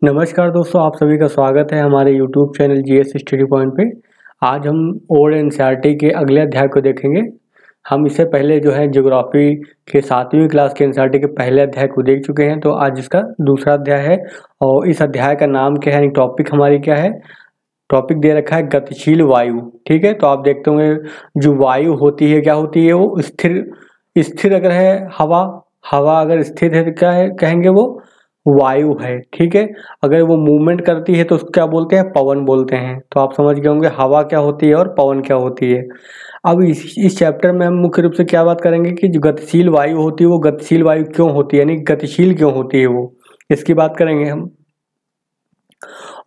नमस्कार दोस्तों, आप सभी का स्वागत है हमारे YouTube channel GS study point पे। आज हम ओल्ड एनसीईआरटी के अगले अध्याय को देखेंगे। हम इससे पहले जो है ज्योग्राफी के 7वीं क्लास के एनसीईआरटी के पहले अध्याय को देख चुके हैं, तो आज इसका दूसरा अध्याय है। और इस अध्याय का नाम क्या है, यानी टॉपिक हमारी क्या है। टॉपिक दे रखा है गतिशील वायु। ठीक है, तो आप देखते होंगे जो वायु होती है क्या होती है, वो स्थिर स्थिर अगर है हवा हवा अगर स्थिर है तो क्या है कहेंगे, वो वायु है। ठीक है, अगर वो मूवमेंट करती है तो उसको क्या बोलते हैं, पवन बोलते हैं। तो आप समझ गए होंगे हवा क्या होती है और पवन क्या होती है। अब इस चैप्टर में हम मुख्य रूप से क्या बात करेंगे कि जो गतिशील वायु होती है वो गतिशील वायु क्यों होती है, यानी गतिशील क्यों होती है, वो इसकी बात करेंगे हम।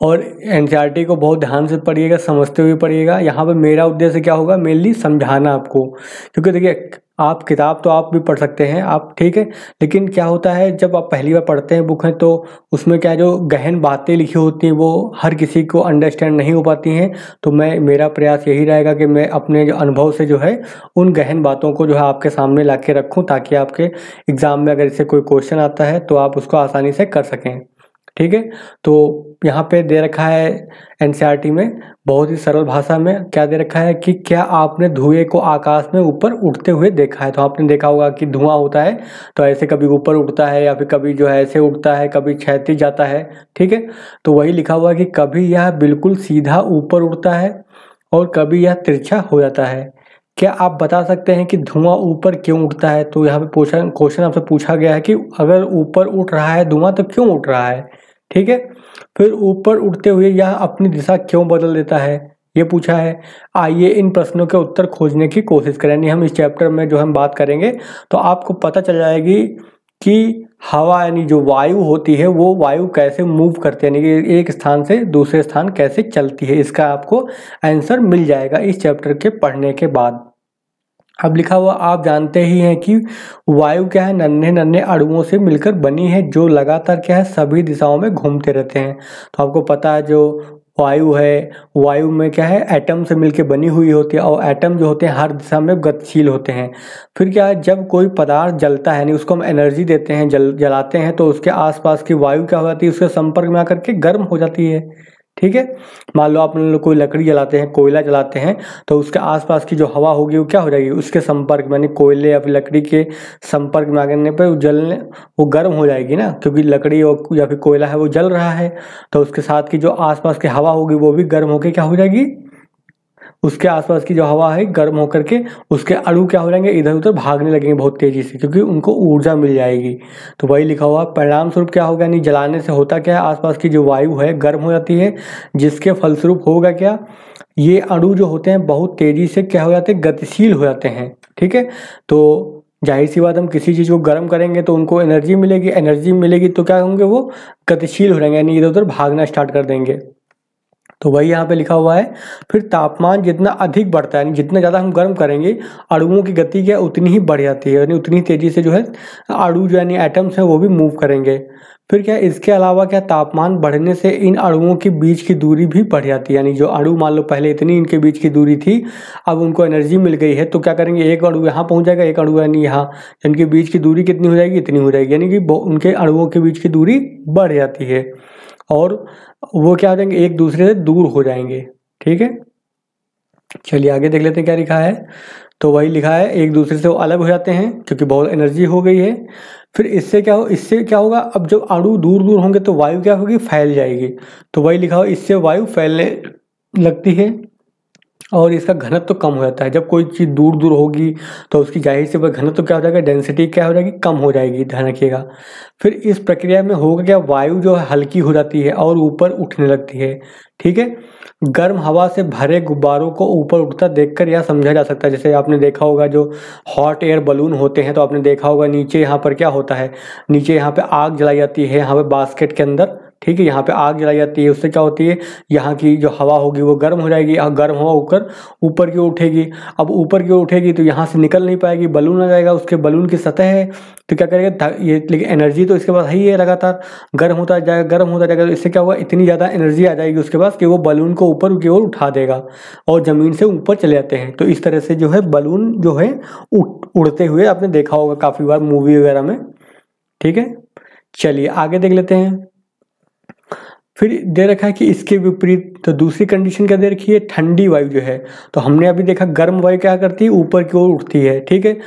और एनसीईआरटी को बहुत ध्यान से पढ़िएगा, समझते हुए पढ़िएगा। यहाँ पे मेरा उद्देश्य क्या होगा, मेनली समझाना आपको, क्योंकि देखिए आप किताब तो आप भी पढ़ सकते हैं आप, ठीक है, लेकिन क्या होता है जब आप पहली बार पढ़ते हैं बुक है तो उसमें क्या जो गहन बातें लिखी होती हैं वो हर किसी को अंडरस्टैंड नहीं हो पाती हैं। तो मेरा प्रयास यही रहेगा कि मैं अपने जो अनुभव से जो है उन गहन बातों को जो है आपके सामने ला के रखूँ, ताकि आपके एग्ज़ाम में अगर इससे कोई क्वेश्चन आता है तो आप उसको आसानी से कर सकें। ठीक है, तो यहाँ पे दे रखा है एनसीईआरटी में बहुत ही सरल भाषा में क्या दे रखा है कि क्या आपने धुएं को आकाश में ऊपर उड़ते हुए देखा है। तो आपने देखा होगा कि धुआं होता है तो ऐसे कभी ऊपर उड़ता है या फिर कभी जो है ऐसे उड़ता है, कभी क्षैतिज जाता है। ठीक है, तो वही लिखा हुआ है कि कभी यह बिल्कुल सीधा ऊपर उड़ता है और कभी यह तिरछा हो जाता है। क्या आप बता सकते हैं कि धुआं ऊपर क्यों उठता है। तो यहाँ पे क्वेश्चन आपसे पूछा गया है कि अगर ऊपर उठ रहा है धुआं तो क्यों उठ रहा है। ठीक है, फिर ऊपर उठते हुए यह अपनी दिशा क्यों बदल देता है, ये पूछा है। आइए इन प्रश्नों के उत्तर खोजने की कोशिश करें। यानी हम इस चैप्टर में जो हम बात करेंगे तो आपको पता चल जाएगी कि हवा यानी जो वायु होती है वो वायु कैसे मूव करती है, यानी कि एक स्थान से दूसरे स्थान कैसे चलती है। इसका आपको आंसर मिल जाएगा इस चैप्टर के पढ़ने के बाद। अब लिखा हुआ आप जानते ही हैं कि वायु क्या है, नन्हे नन्हे अणुओं से मिलकर बनी है जो लगातार क्या है सभी दिशाओं में घूमते रहते हैं। तो आपको पता है जो वायु है, वायु में क्या है एटम से मिलकर बनी हुई होती है और एटम जो होते हैं हर दिशा में गतिशील होते हैं। फिर क्या है जब कोई पदार्थ जलता है यानी उसको हम एनर्जी देते हैं, जलाते हैं, तो उसके आसपास की वायु क्या हो जाती है, उसके संपर्क में आकर के गर्म हो जाती है। ठीक है, मान लो आप लोग कोई लकड़ी जलाते हैं, कोयला जलाते हैं, तो उसके आसपास की जो हवा होगी वो क्या हो जाएगी, उसके संपर्क में यानी कोयले या फिर लकड़ी के संपर्क में आने पर वो गर्म हो जाएगी ना, क्योंकि लकड़ी या फिर कोयला है वो जल रहा है। तो उसके साथ की जो आसपास की हवा होगी वो भी गर्म होकर क्या हो जाएगी, उसके आसपास की जो हवा है गर्म होकर के उसके अणु क्या हो जाएंगे, इधर उधर भागने लगेंगे बहुत तेजी से, क्योंकि उनको ऊर्जा मिल जाएगी। तो वही लिखा हुआ परिणाम स्वरूप क्या होगा, यानी जलाने से होता क्या है, आसपास की जो वायु है गर्म हो जाती है, जिसके फलस्वरूप होगा क्या, ये अणु जो होते हैं बहुत तेजी से क्या हो जाते हैं, गतिशील हो जाते हैं। ठीक है, तो जाहिर सी बात हम किसी चीज़ को गर्म करेंगे तो उनको एनर्जी मिलेगी, एनर्जी मिलेगी तो क्या होंगे, वो गतिशील हो जाएंगे, यानी इधर उधर भागना स्टार्ट कर देंगे। तो वही यहाँ पे लिखा हुआ है। फिर तापमान जितना अधिक बढ़ता है, यानी जितना ज़्यादा हम गर्म करेंगे अणुओं की गति क्या उतनी ही बढ़ जाती है, यानी उतनी तेज़ी से जो है अणु जो यानी एटम्स हैं वो भी मूव करेंगे। फिर क्या इसके अलावा क्या तापमान बढ़ने से इन अणुओं के बीच की दूरी भी बढ़ जाती है, यानी जो अणु मान लो पहले इतनी इनके बीच की दूरी थी, अब उनको एनर्जी मिल गई है तो क्या करेंगे, एक अणु यहाँ पहुँच जाएगा, एक अणु यानी यहाँ, इनके बीच की दूरी कितनी हो जाएगी, इतनी हो जाएगी, यानी कि उनके अणुओं के बीच की दूरी बढ़ जाती है और वो क्या हो जाएंगे, एक दूसरे से दूर हो जाएंगे। ठीक है, चलिए आगे देख लेते हैं क्या लिखा है। तो वही लिखा है एक दूसरे से वो अलग हो जाते हैं क्योंकि बहुत एनर्जी हो गई है। फिर इससे क्या होगा, अब जब अणु दूर दूर होंगे तो वायु क्या होगी, फैल जाएगी। तो वही लिखा हो इससे वायु फैलने लगती है और इसका घनत्व तो कम हो जाता है। जब कोई चीज़ दूर दूर होगी तो उसकी जाहिर से वह घनत्व तो क्या हो जाएगा, डेंसिटी क्या हो जाएगी, कम हो जाएगी, ध्यान रखिएगा। फिर इस प्रक्रिया में होगा क्या, वायु जो है हल्की हो जाती है और ऊपर उठने लगती है। ठीक है, गर्म हवा से भरे गुब्बारों को ऊपर उठता देखकर यह समझा जा सकता है, जैसे आपने देखा होगा जो हॉट एयर बलून होते हैं तो आपने देखा होगा नीचे यहाँ पर क्या होता है, नीचे यहाँ पे आग जलाई जाती है, यहाँ पे बास्केट के अंदर। ठीक है, यहाँ पे आग जलाई जाती है, उससे क्या होती है, यहाँ की जो हवा होगी वो गर्म हो जाएगी और गर्म हवा ऊपर ऊपर की ओर उठेगी। अब ऊपर की ओर उठेगी तो यहाँ से निकल नहीं पाएगी, बलून आ जाएगा, उसके बलून की सतह है तो क्या करेगा ये, लेकिन एनर्जी तो इसके पास है ही है, लगातार गर्म होता जाएगा, गर्म होता जाएगा, तो इससे क्या होगा, इतनी ज़्यादा एनर्जी आ जाएगी उसके पास कि वो बलून को ऊपर की ओर उठा देगा और ज़मीन से ऊपर चले जाते हैं। तो इस तरह से जो है बलून जो है उड़ते हुए आपने देखा होगा काफ़ी बार मूवी वगैरह में। ठीक है, चलिए आगे देख लेते हैं। फिर दे रखा है कि इसके विपरीत, तो दूसरी कंडीशन क्या दे रखी है, ठंडी वायु जो है, तो हमने अभी देखा गर्म वायु क्या करती है, ऊपर की ओर उठती है, ठीक है।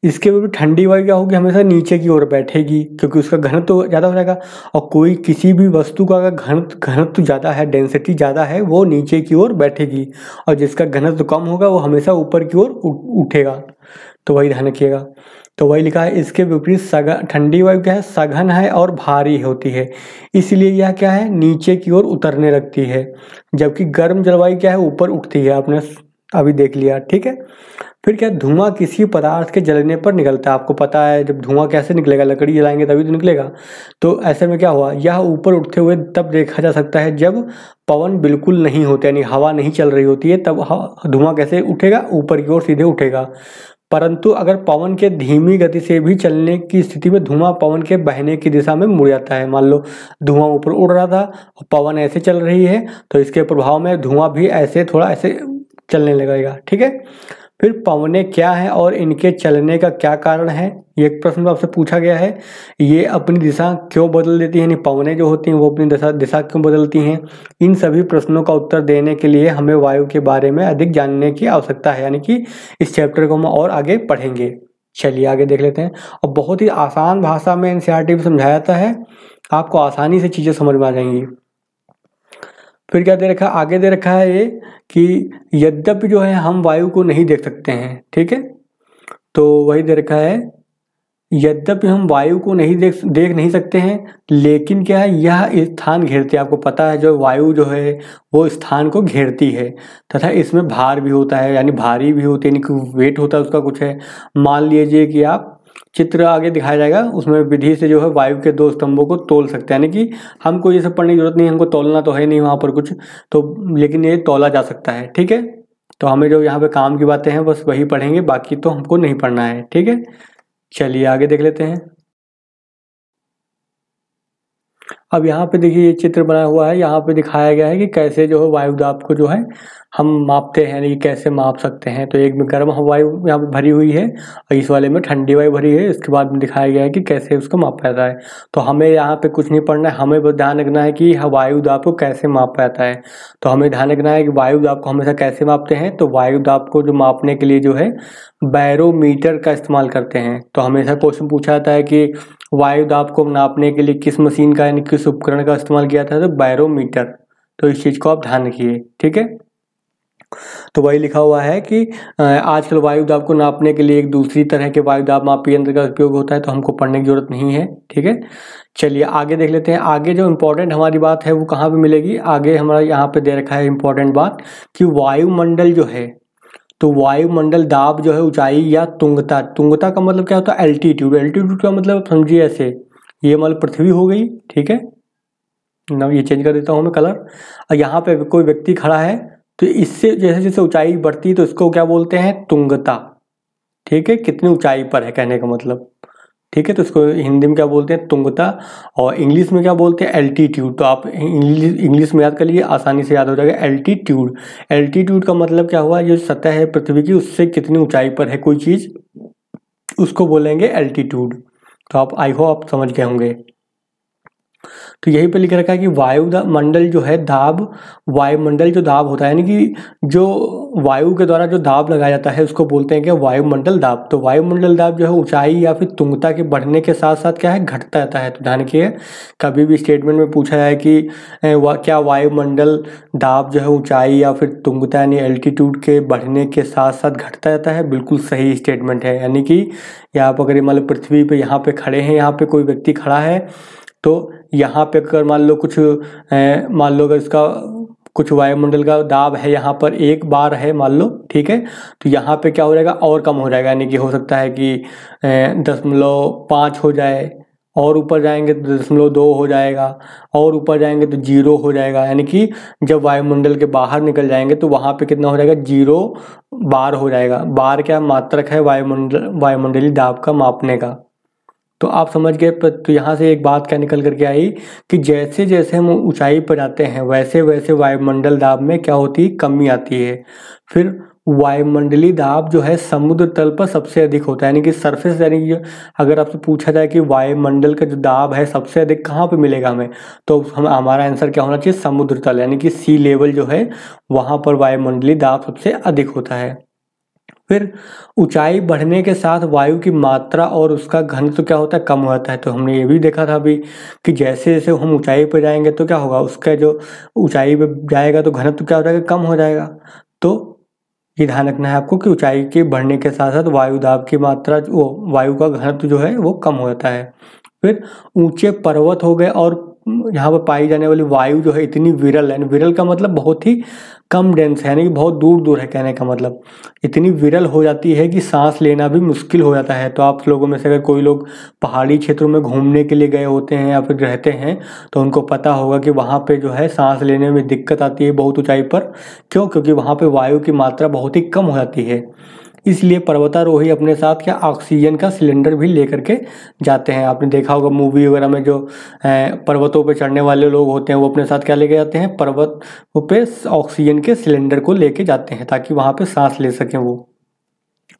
इसके विपरीत ठंडी वायु क्या होगी, हमेशा नीचे की ओर बैठेगी, क्योंकि उसका घनत्व तो ज़्यादा हो जाएगा। और कोई किसी भी वस्तु का अगर घनत्व ज़्यादा है, डेंसिटी ज़्यादा है, वो नीचे की ओर बैठेगी, और जिसका घनत्व कम होगा वो हमेशा ऊपर की ओर उठेगा। तो वही ध्यान रखिएगा। तो वही लिखा है, इसके विपरीत ठंडी वायु क्या है, सघन है और भारी होती है, इसलिए यह क्या है, नीचे की ओर उतरने लगती है। जबकि गर्म जलवायु क्या है, ऊपर उठती है, आपने अभी देख लिया, ठीक है। फिर क्या, धुआं किसी पदार्थ के जलने पर निकलता है। आपको पता है जब धुआं कैसे निकलेगा, लकड़ी जलाएंगे तभी तो निकलेगा। तो ऐसे में क्या हुआ, यह ऊपर उठते हुए तब देखा जा सकता है जब पवन बिल्कुल नहीं होते, यानी हवा नहीं चल रही होती है, तब धुआं कैसे उठेगा, ऊपर की ओर सीधे उठेगा। परंतु अगर पवन के धीमी गति से भी चलने की स्थिति में धुआं पवन के बहने की दिशा में मुड़ जाता है। मान लो धुआं ऊपर उड़ रहा था और पवन ऐसे चल रही है, तो इसके प्रभाव में धुआं भी ऐसे थोड़ा ऐसे चलने लगेगा, ठीक है। फिर पवनें क्या है और इनके चलने का क्या कारण है, ये एक प्रश्न आपसे पूछा गया है। ये अपनी दिशा क्यों बदल देती हैं, यानी पवनें जो होती हैं वो अपनी दिशा क्यों बदलती हैं। इन सभी प्रश्नों का उत्तर देने के लिए हमें वायु के बारे में अधिक जानने की आवश्यकता है, यानी कि इस चैप्टर को हम और आगे पढ़ेंगे। चलिए आगे देख लेते हैं। और बहुत ही आसान भाषा में एनसीईआरटी में समझाया जाता है, आपको आसानी से चीज़ें समझ में आ जाएंगी। फिर क्या दे रखा है, आगे दे रखा है ये कि यद्यपि जो है हम वायु को नहीं देख सकते हैं, ठीक है। तो वही दे रखा है, यद्यपि हम वायु को नहीं देख नहीं सकते हैं, लेकिन क्या है, यह स्थान घेरती है। आपको पता है जो वायु जो है वो स्थान को घेरती है, तथा इसमें भार भी होता है, यानी भारी भी होती है, यानी वेट होता है उसका कुछ है। मान लीजिए कि आप चित्र आगे दिखाया जाएगा, उसमें विधि से जो है वायु के दो स्तंभों को तोल सकते हैं, यानी कि हमको ये सब पढ़ने की जरूरत नहीं है, हमको तोलना तो है नहीं वहाँ पर कुछ, तो लेकिन ये तोला जा सकता है, ठीक है। तो हमें जो यहाँ पे काम की बातें हैं बस वही पढ़ेंगे, बाकी तो हमको नहीं पढ़ना है, ठीक है। चलिए आगे देख लेते हैं। अब यहाँ पे देखिए ये चित्र बना हुआ है, यहाँ पे दिखाया गया है कि कैसे जो है वायु दाब को जो है हम मापते हैं, यानी कैसे माप सकते हैं। तो एक में गर्म वायु यहाँ पे भरी हुई है और इस वाले में ठंडी वायु भरी है। इसके बाद में दिखाया गया है कि कैसे उसको मापा जाता है। तो हमें यहाँ पे कुछ नहीं पढ़ना है, हमें बस ध्यान रखना है कि वायु दाब को कैसे मापा जाता है। तो हमें ध्यान रखना है कि वायु दाब को हमेशा कैसे मापते हैं। तो वायु दाब को जो मापने के लिए जो है बैरोमीटर का इस्तेमाल करते हैं। तो हमेशा क्वेश्चन पूछा जाता है कि वायु दाब को नापने के लिए किस मशीन का यानी किस उपकरण का इस्तेमाल किया था, तो बैरोमीटर। तो इस चीज़ को आप ध्यान रखिए, ठीक है। तो वही लिखा हुआ है कि आजकल वायु दाब को नापने के लिए एक दूसरी तरह के वायु दाब मापी यंत्र का उपयोग होता है, तो हमको पढ़ने की जरूरत नहीं है, ठीक है। चलिए आगे देख लेते हैं। आगे जो इम्पोर्टेंट हमारी बात है वो कहाँ पे मिलेगी, आगे हमारा यहाँ पे दे रखा है इम्पोर्टेंट बात कि वायुमंडल जो है, तो वायुमंडल दाब जो है ऊंचाई या तुंगता, तुंगता का मतलब क्या होता है, एल्टीट्यूड। एल्टीट्यूड का मतलब समझिए ऐसे, ये मतलब पृथ्वी हो गई, ठीक है ना। ये चेंज कर देता हूँ मैं कलर। और यहाँ पे कोई व्यक्ति खड़ा है, तो इससे जैसे जैसे ऊंचाई बढ़ती है तो इसको क्या बोलते हैं, तुंगता, ठीक है। कितनी ऊंचाई पर है कहने का मतलब, ठीक है। तो इसको हिंदी में क्या बोलते हैं, तुंगता, और इंग्लिश में क्या बोलते हैं, एल्टीट्यूड। तो आप इंग्लिश में याद कर लीजिए, आसानी से याद हो जाएगा, एल्टीट्यूड। एल्टीट्यूड का मतलब क्या हुआ, जो सतह है पृथ्वी की उससे कितनी ऊंचाई पर है कोई चीज़, उसको बोलेंगे एल्टीट्यूड। तो आप आई होप आप समझ गए होंगे। तो यही पे लिख रखा है कि वायुमंडल जो है दाब, वायुमंडल जो दाब होता है, यानी कि जो वायु के द्वारा जो दाब लगाया जाता है उसको बोलते हैं कि वायुमंडल दाब। तो वायुमंडल दाब जो है ऊंचाई या फिर तुंगता के बढ़ने के साथ साथ क्या है, घटता रहता है। तो ध्यान रखिए, कभी भी स्टेटमेंट में पूछा जाए कि क्या वायुमंडल दाब जो है ऊंचाई या फिर तुंगता यानी एल्टीट्यूड के बढ़ने के साथ साथ घटता रहता है, बिल्कुल सही स्टेटमेंट है। यानी कि यहाँ पर अगर मान लो पृथ्वी पे यहाँ पे खड़े हैं, यहाँ पे कोई व्यक्ति खड़ा है, तो यहाँ पे अगर मान लो अगर इसका कुछ वायुमंडल का दाब है, यहाँ पर 1 बार है मान लो, ठीक है। तो यहाँ पे क्या हो जाएगा, और कम हो जाएगा, यानी कि हो सकता है कि 0.5 हो जाए, और ऊपर जाएंगे तो 0.2 हो जाएगा, और ऊपर जाएंगे तो 0 हो जाएगा। यानी कि जब वायुमंडल के बाहर निकल जाएंगे तो वहाँ पे कितना हो जाएगा, 0 बार हो जाएगा। बार क्या मात्रक है वायुमंडलीय दाब का मापने का। तो आप समझ गए। तो यहाँ से एक बात क्या निकल करके आई कि जैसे जैसे हम ऊंचाई पर जाते हैं वैसे वैसे वायुमंडल दाब में क्या होती है, कमी आती है। फिर वायुमंडलीय दाब जो है समुद्र तल पर सबसे अधिक होता है, यानी कि सरफेस, यानी कि अगर आपसे पूछा जाए कि वायुमंडल का जो दाब है सबसे अधिक कहाँ पे मिलेगा हमें, तो हमारा आंसर क्या होना चाहिए, समुद्र तल, यानी कि सी लेवल जो है वहाँ पर वायुमंडलीय दाब सबसे अधिक होता है। फिर ऊंचाई बढ़ने के साथ वायु की मात्रा और उसका घनत्व क्या होता है, कम होता है। तो हमने ये भी देखा था अभी कि जैसे जैसे हम ऊंचाई पर जाएंगे तो क्या होगा, उसका जो ऊंचाई पे जाएगा तो घनत्व क्या हो जाएगा, कम हो जाएगा। तो ये ध्यान रखना है आपको कि ऊंचाई के बढ़ने के साथ साथ वायु दाब की मात्रा, वो वायु का घनत्व जो है वो कम हो जाता है। फिर ऊंचे पर्वत हो गए और यहाँ पर पाई जाने वाली वायु जो है इतनी विरल है, विरल का मतलब बहुत ही कम डेंस है, यानी कि बहुत दूर दूर है, कहने का मतलब इतनी विरल हो जाती है कि सांस लेना भी मुश्किल हो जाता है। तो आप लोगों में से अगर कोई लोग पहाड़ी क्षेत्रों में घूमने के लिए गए होते हैं या फिर रहते हैं तो उनको पता होगा कि वहाँ पे जो है सांस लेने में दिक्कत आती है बहुत ऊंचाई पर। क्यों? क्योंकि वहाँ पे वायु की मात्रा बहुत ही कम हो जाती है। इसलिए पर्वतारोही अपने साथ क्या ऑक्सीजन का सिलेंडर भी लेकर के जाते हैं। आपने देखा होगा मूवी वगैरह में जो पर्वतों पे चढ़ने वाले लोग होते हैं वो अपने साथ क्या लेके जाते हैं, पर्वत पे ऑक्सीजन के सिलेंडर को लेके जाते हैं ताकि वहाँ पे सांस ले सकें वो।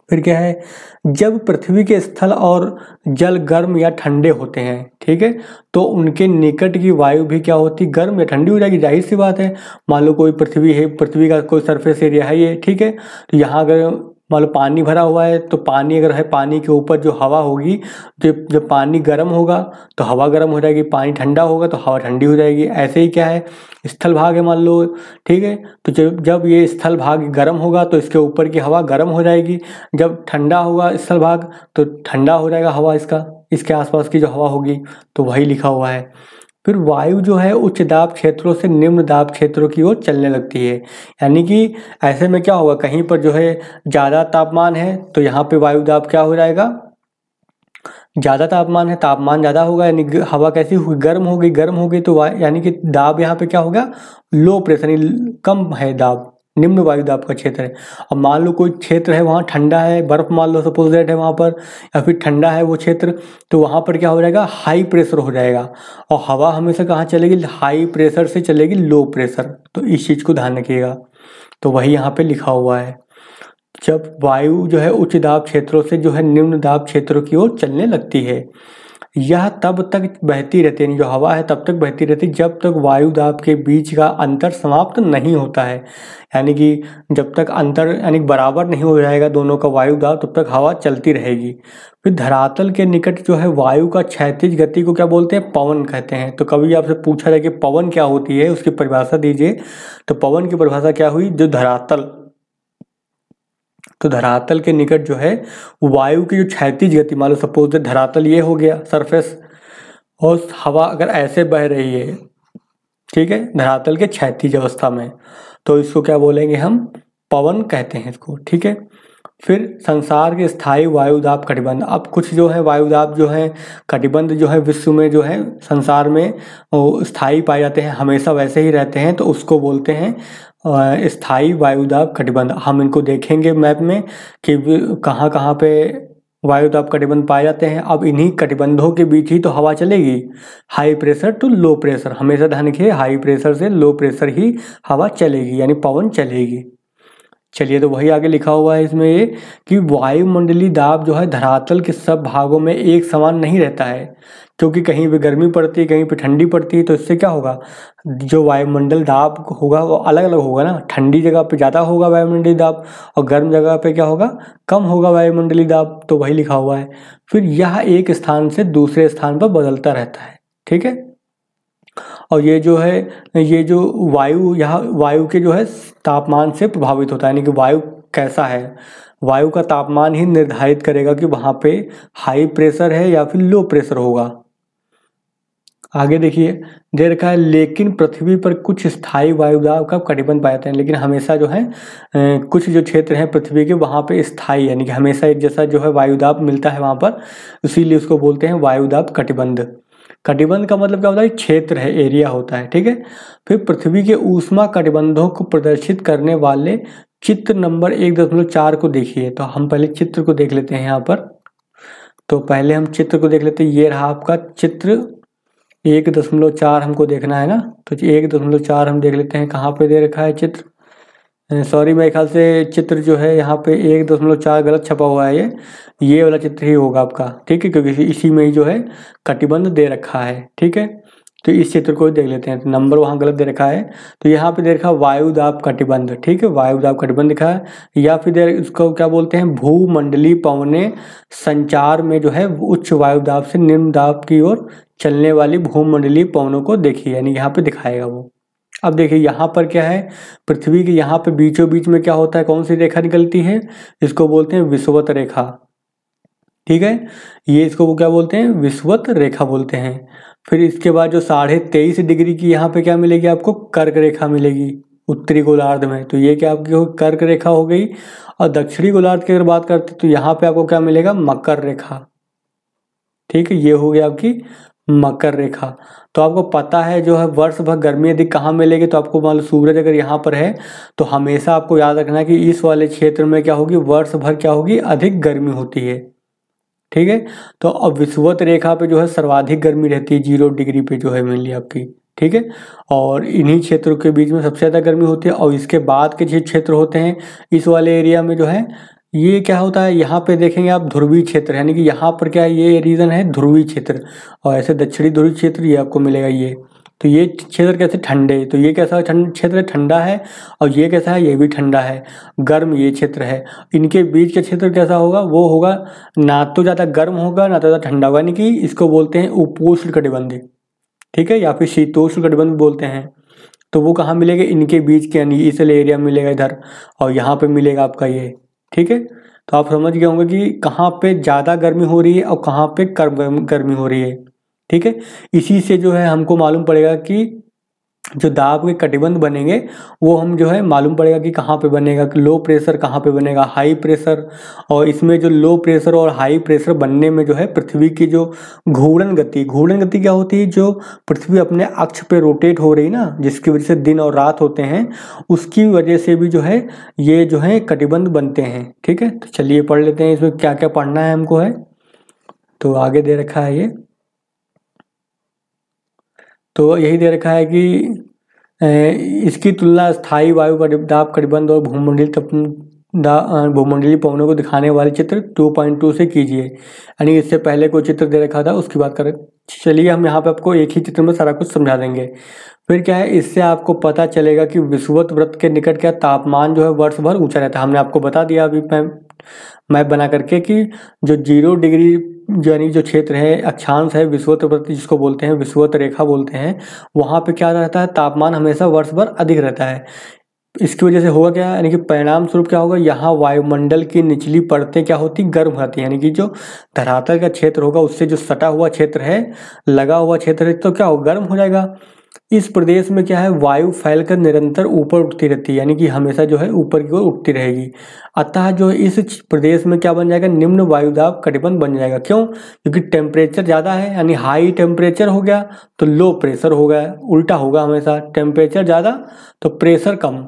फिर क्या है, जब पृथ्वी के स्थल और जल गर्म या ठंडे होते हैं, ठीक है, तो उनके निकट की वायु भी क्या होती है, गर्म या ठंडी हो जाएगी, जाहिर सी बात है। मान लो कोई पृथ्वी है, पृथ्वी का कोई सरफेस एरिया है ये, ठीक है, तो यहाँ अगर मान लो पानी भरा हुआ है तो पानी अगर है, पानी के ऊपर जो हवा होगी, जब पानी गर्म होगा तो हवा गर्म हो जाएगी, पानी ठंडा होगा तो हवा ठंडी हो जाएगी। ऐसे ही क्या है, स्थल भाग है मान लो, ठीक है, तो जब ये स्थल भाग गर्म होगा तो इसके ऊपर की हवा गर्म हो जाएगी, जब ठंडा होगा स्थल भाग तो ठंडा हो जाएगा हवा, इसके आसपास की जो हवा होगी। तो वही लिखा हुआ है। फिर वायु जो है उच्च दाब क्षेत्रों से निम्न दाब क्षेत्रों की ओर चलने लगती है, यानी कि ऐसे में क्या होगा, कहीं पर जो है ज़्यादा तापमान है तो यहाँ पे वायु दाब क्या हो जाएगा, ज़्यादा तापमान है, तापमान ज़्यादा होगा, यानी हवा कैसी होगी, गर्म हो गई तो यानी कि दाब यहाँ पे क्या होगा, लो प्रेशर, यानी कम है दाब, निम्न वायु दाब का क्षेत्र है। अब मान लो कोई क्षेत्र है वहाँ ठंडा है, बर्फ मान लो सपोज दैट है वहाँ पर, या फिर ठंडा है वो क्षेत्र, तो वहाँ पर क्या हो जाएगा, हाई प्रेशर हो जाएगा। और हवा हमेशा कहाँ चलेगी, हाई प्रेशर से चलेगी लो प्रेशर। तो इस चीज़ को ध्यान रखिएगा। तो वही यहाँ पे लिखा हुआ है, जब वायु जो है उच्च दाब क्षेत्रों से जो है निम्न दाब क्षेत्रों की ओर चलने लगती है, यह तब तक बहती रहती है, जो हवा है तब तक बहती रहती है जब तक वायु दाब के बीच का अंतर समाप्त नहीं होता है। यानी कि जब तक अंतर यानी बराबर नहीं हो जाएगा दोनों का वायु दाब, तब तक हवा चलती रहेगी। फिर धरातल के निकट जो है वायु का क्षैतिज गति को क्या बोलते हैं, पवन कहते हैं। तो कभी आपसे पूछा जाए कि पवन क्या होती है, उसकी परिभाषा दीजिए, तो पवन की परिभाषा क्या हुई, जो धरातल, तो धरातल के निकट जो है वायु की जो क्षैतिज गति, मान लो सपोज धरातल ये हो गया सरफेस, और हवा अगर ऐसे बह रही है, ठीक है, धरातल के क्षैतिज अवस्था में, तो इसको क्या बोलेंगे हम, पवन कहते हैं इसको, ठीक है। फिर संसार के स्थायी वायुदाब कटिबंध, अब कुछ जो है वायुदाब जो है कटिबंध जो है विश्व में जो है संसार में वो स्थायी पाए जाते हैं, हमेशा वैसे ही रहते हैं, तो उसको बोलते हैं स्थायी वायुदाब कटिबंध। हम इनको देखेंगे मैप में कि कहाँ कहाँ पे वायुदाब कटिबंध पाए जाते हैं। अब इन्हीं कटिबंधों के बीच ही तो हवा चलेगी, high pressure to low pressure, हमेशा ध्यान रखिए, हाई प्रेशर से लो प्रेशर ही हवा चलेगी, यानी पवन चलेगी। चलिए, तो वही आगे लिखा हुआ है इसमें ये कि वायुमंडलीय दाब जो है धरातल के सब भागों में एक समान नहीं रहता है, क्योंकि कहीं पे गर्मी पड़ती है, कहीं पे ठंडी पड़ती है। तो इससे क्या होगा, जो वायुमंडल दाब होगा वो अलग अलग होगा ना, ठंडी जगह पे ज़्यादा होगा वायुमंडलीय दाब और गर्म जगह पे क्या होगा, कम होगा वायुमंडलीय दाब। तो वही लिखा हुआ है। फिर यह एक स्थान से दूसरे स्थान पर बदलता रहता है, ठीक है। और ये जो है, ये जो वायु यहाँ वायु के जो है तापमान से प्रभावित होता है, यानी कि वायु कैसा है, वायु का तापमान ही निर्धारित करेगा कि वहाँ पे हाई प्रेशर है या फिर लो प्रेशर होगा। आगे देखिए, दे रखा है, लेकिन पृथ्वी पर कुछ स्थायी वायुदाब का कटिबंध पाए जाते हैं। लेकिन हमेशा जो है कुछ जो क्षेत्र हैं पृथ्वी के वहाँ पे स्थायी, यानी कि हमेशा एक जैसा जो है वायुदाब मिलता है वहाँ पर, इसीलिए उसको बोलते हैं वायुदाब कटिबंध। कटिबंध का मतलब क्या होता है, क्षेत्र है, एरिया होता है, ठीक है। फिर पृथ्वी के ऊष्मा कटिबंधों को प्रदर्शित करने वाले चित्र नंबर 1.4 को देखिए। तो हम पहले चित्र को देख लेते हैं यहाँ पर। तो पहले हम चित्र को देख लेते हैं, ये रहा आपका चित्र 1.4 हमको देखना है ना। तो 1.4 हम देख लेते हैं, कहाँ पे दे रखा है चित्र, सॉरी, मेरे ख्याल से चित्र जो है यहाँ पे 1.4 गलत छपा हुआ है। ये वाला चित्र ही होगा आपका, ठीक है, क्योंकि इसी में ही जो है कटिबंध दे रखा है, ठीक है। तो इस चित्र को देख लेते हैं। तो नंबर वहाँ गलत दे रखा है, तो यहाँ पे दे रखा वायुदाब कटिबंध, ठीक है, वायुदाब कटिबंध लिखा है। या फिर इसको क्या बोलते हैं, भूमंडलीय पवनें संचार में जो है उच्च वायुदाब से निम्न दाब की ओर चलने वाली भूमंडलीय पवनों को देखिए, यानी यहाँ पे दिखाएगा वो। अब देखिए यहाँ पर क्या है, पृथ्वी के यहाँ पे बीचों बीच में क्या होता है, कौन सी रेखा निकलती है, इसको बोलते हैं विषुवत रेखा, ठीक है। ये इसको वो क्या बोलते हैं, विषुवत रेखा बोलते हैं। फिर इसके बाद जो 23.5 डिग्री की यहाँ पे क्या मिलेगी आपको, कर्क रेखा मिलेगी उत्तरी गोलार्ध में। तो ये क्या आपकी कर्क रेखा हो गई। और दक्षिणी गोलार्ध की अगर बात करते तो यहाँ पे आपको क्या मिलेगा, मकर रेखा, ठीक है, ये हो गया आपकी मकर रेखा। तो आपको पता है जो है वर्ष भर गर्मी अधिक कहाँ मिलेगी, तो आपको मान लो सूरज अगर यहाँ पर है तो हमेशा आपको याद रखना है कि इस वाले क्षेत्र में क्या होगी, वर्ष भर क्या होगी, अधिक गर्मी होती है, ठीक है। तो अब विषुवत रेखा पे जो है सर्वाधिक गर्मी रहती है, 0 डिग्री पे जो है मेनली आपकी, ठीक है। और इन्हीं क्षेत्रों के बीच में सबसे ज़्यादा गर्मी होती है। और इसके बाद के जो क्षेत्र होते हैं इस वाले एरिया में जो है, ये क्या होता है, यहाँ पे देखेंगे आप ध्रुवीय क्षेत्र, यानी कि यहाँ पर क्या है, ये रीजन है ध्रुवीय क्षेत्र। और ऐसे दक्षिणी ध्रुवीय क्षेत्र ये आपको मिलेगा ये। तो ये क्षेत्र कैसे, ठंडे, तो ये कैसा क्षेत्र ठंडा है। और ये कैसा है, ये भी ठंडा है, गर्म ये क्षेत्र है। इनके बीच का क्षेत्र कैसा होगा, वो होगा ना तो ज़्यादा गर्म होगा ना तो ज़्यादा ठंडा होगा, यानी कि इसको बोलते हैं उपोष्ण कटिबंधीय, ठीक है, या फिर शीतोष्ण कटिबंध बोलते हैं। तो वो कहाँ मिलेगा, इनके बीच के, यानी इस एरिया में मिलेगा इधर, और यहाँ पे मिलेगा आपका ये, ठीक है। तो आप समझ गए होंगे कि कहाँ पे ज़्यादा गर्मी हो रही है और कहाँ पे कम गर्मी हो रही है, ठीक है। इसी से जो है हमको मालूम पड़ेगा कि जो दाब के कटिबंध बनेंगे वो हम जो है मालूम पड़ेगा कि कहाँ पे बनेगा, कि लो प्रेशर कहाँ पे बनेगा, हाई प्रेशर। और इसमें जो लो प्रेशर और हाई प्रेशर बनने में जो है पृथ्वी की जो घूर्णन गति क्या होती है, जो पृथ्वी अपने अक्ष पे रोटेट हो रही ना, जिसकी वजह से दिन और रात होते हैं, उसकी वजह से भी जो है ये जो है कटिबंध बनते हैं, ठीक है। तो चलिए पढ़ लेते हैं इसमें क्या क्या पढ़ना है हमको है। तो आगे दे रखा है ये, तो यही दे रखा है कि इसकी तुलना स्थायी वायु दाब कटिबंध और भूमंडलीय पवनों को दिखाने वाले चित्र 2.2 से कीजिए। यानी इससे पहले कोई चित्र दे रखा था उसकी बात करें। चलिए हम यहाँ पे आपको एक ही चित्र में सारा कुछ समझा देंगे। फिर क्या है, इससे आपको पता चलेगा कि विषुवत वृत्त के निकट क्या तापमान जो है वर्ष भर ऊंचा रहता है। हमने आपको बता दिया अभी मैप बना करके कि जो 0 डिग्री यानी जो क्षेत्र है, अक्षांश है, विषुवत वृत्त जिसको बोलते हैं, विषुवत रेखा बोलते हैं, वहाँ पे क्या रहता है, तापमान हमेशा वर्ष भर अधिक रहता है। इसकी वजह से होगा क्या, यानी कि परिणाम स्वरूप क्या होगा, यहाँ वायुमंडल की निचली परतें क्या होती, गर्म होती है। यानी कि जो धरातल का क्षेत्र होगा उससे जो सटा हुआ क्षेत्र है, लगा हुआ क्षेत्र है, तो क्या होगा, गर्म हो जाएगा। इस प्रदेश में क्या है, वायु फैलकर निरंतर ऊपर उठती रहती है, यानी कि हमेशा जो है ऊपर की ओर उठती रहेगी। अतः जो इस प्रदेश में क्या बन जाएगा, निम्न वायुदाब कटिबंध बन जाएगा। क्यों, क्योंकि टेम्परेचर ज़्यादा है, यानी हाई टेम्परेचर हो गया तो लो प्रेशर हो गया, उल्टा होगा हमेशा, टेम्परेचर ज़्यादा तो प्रेशर कम,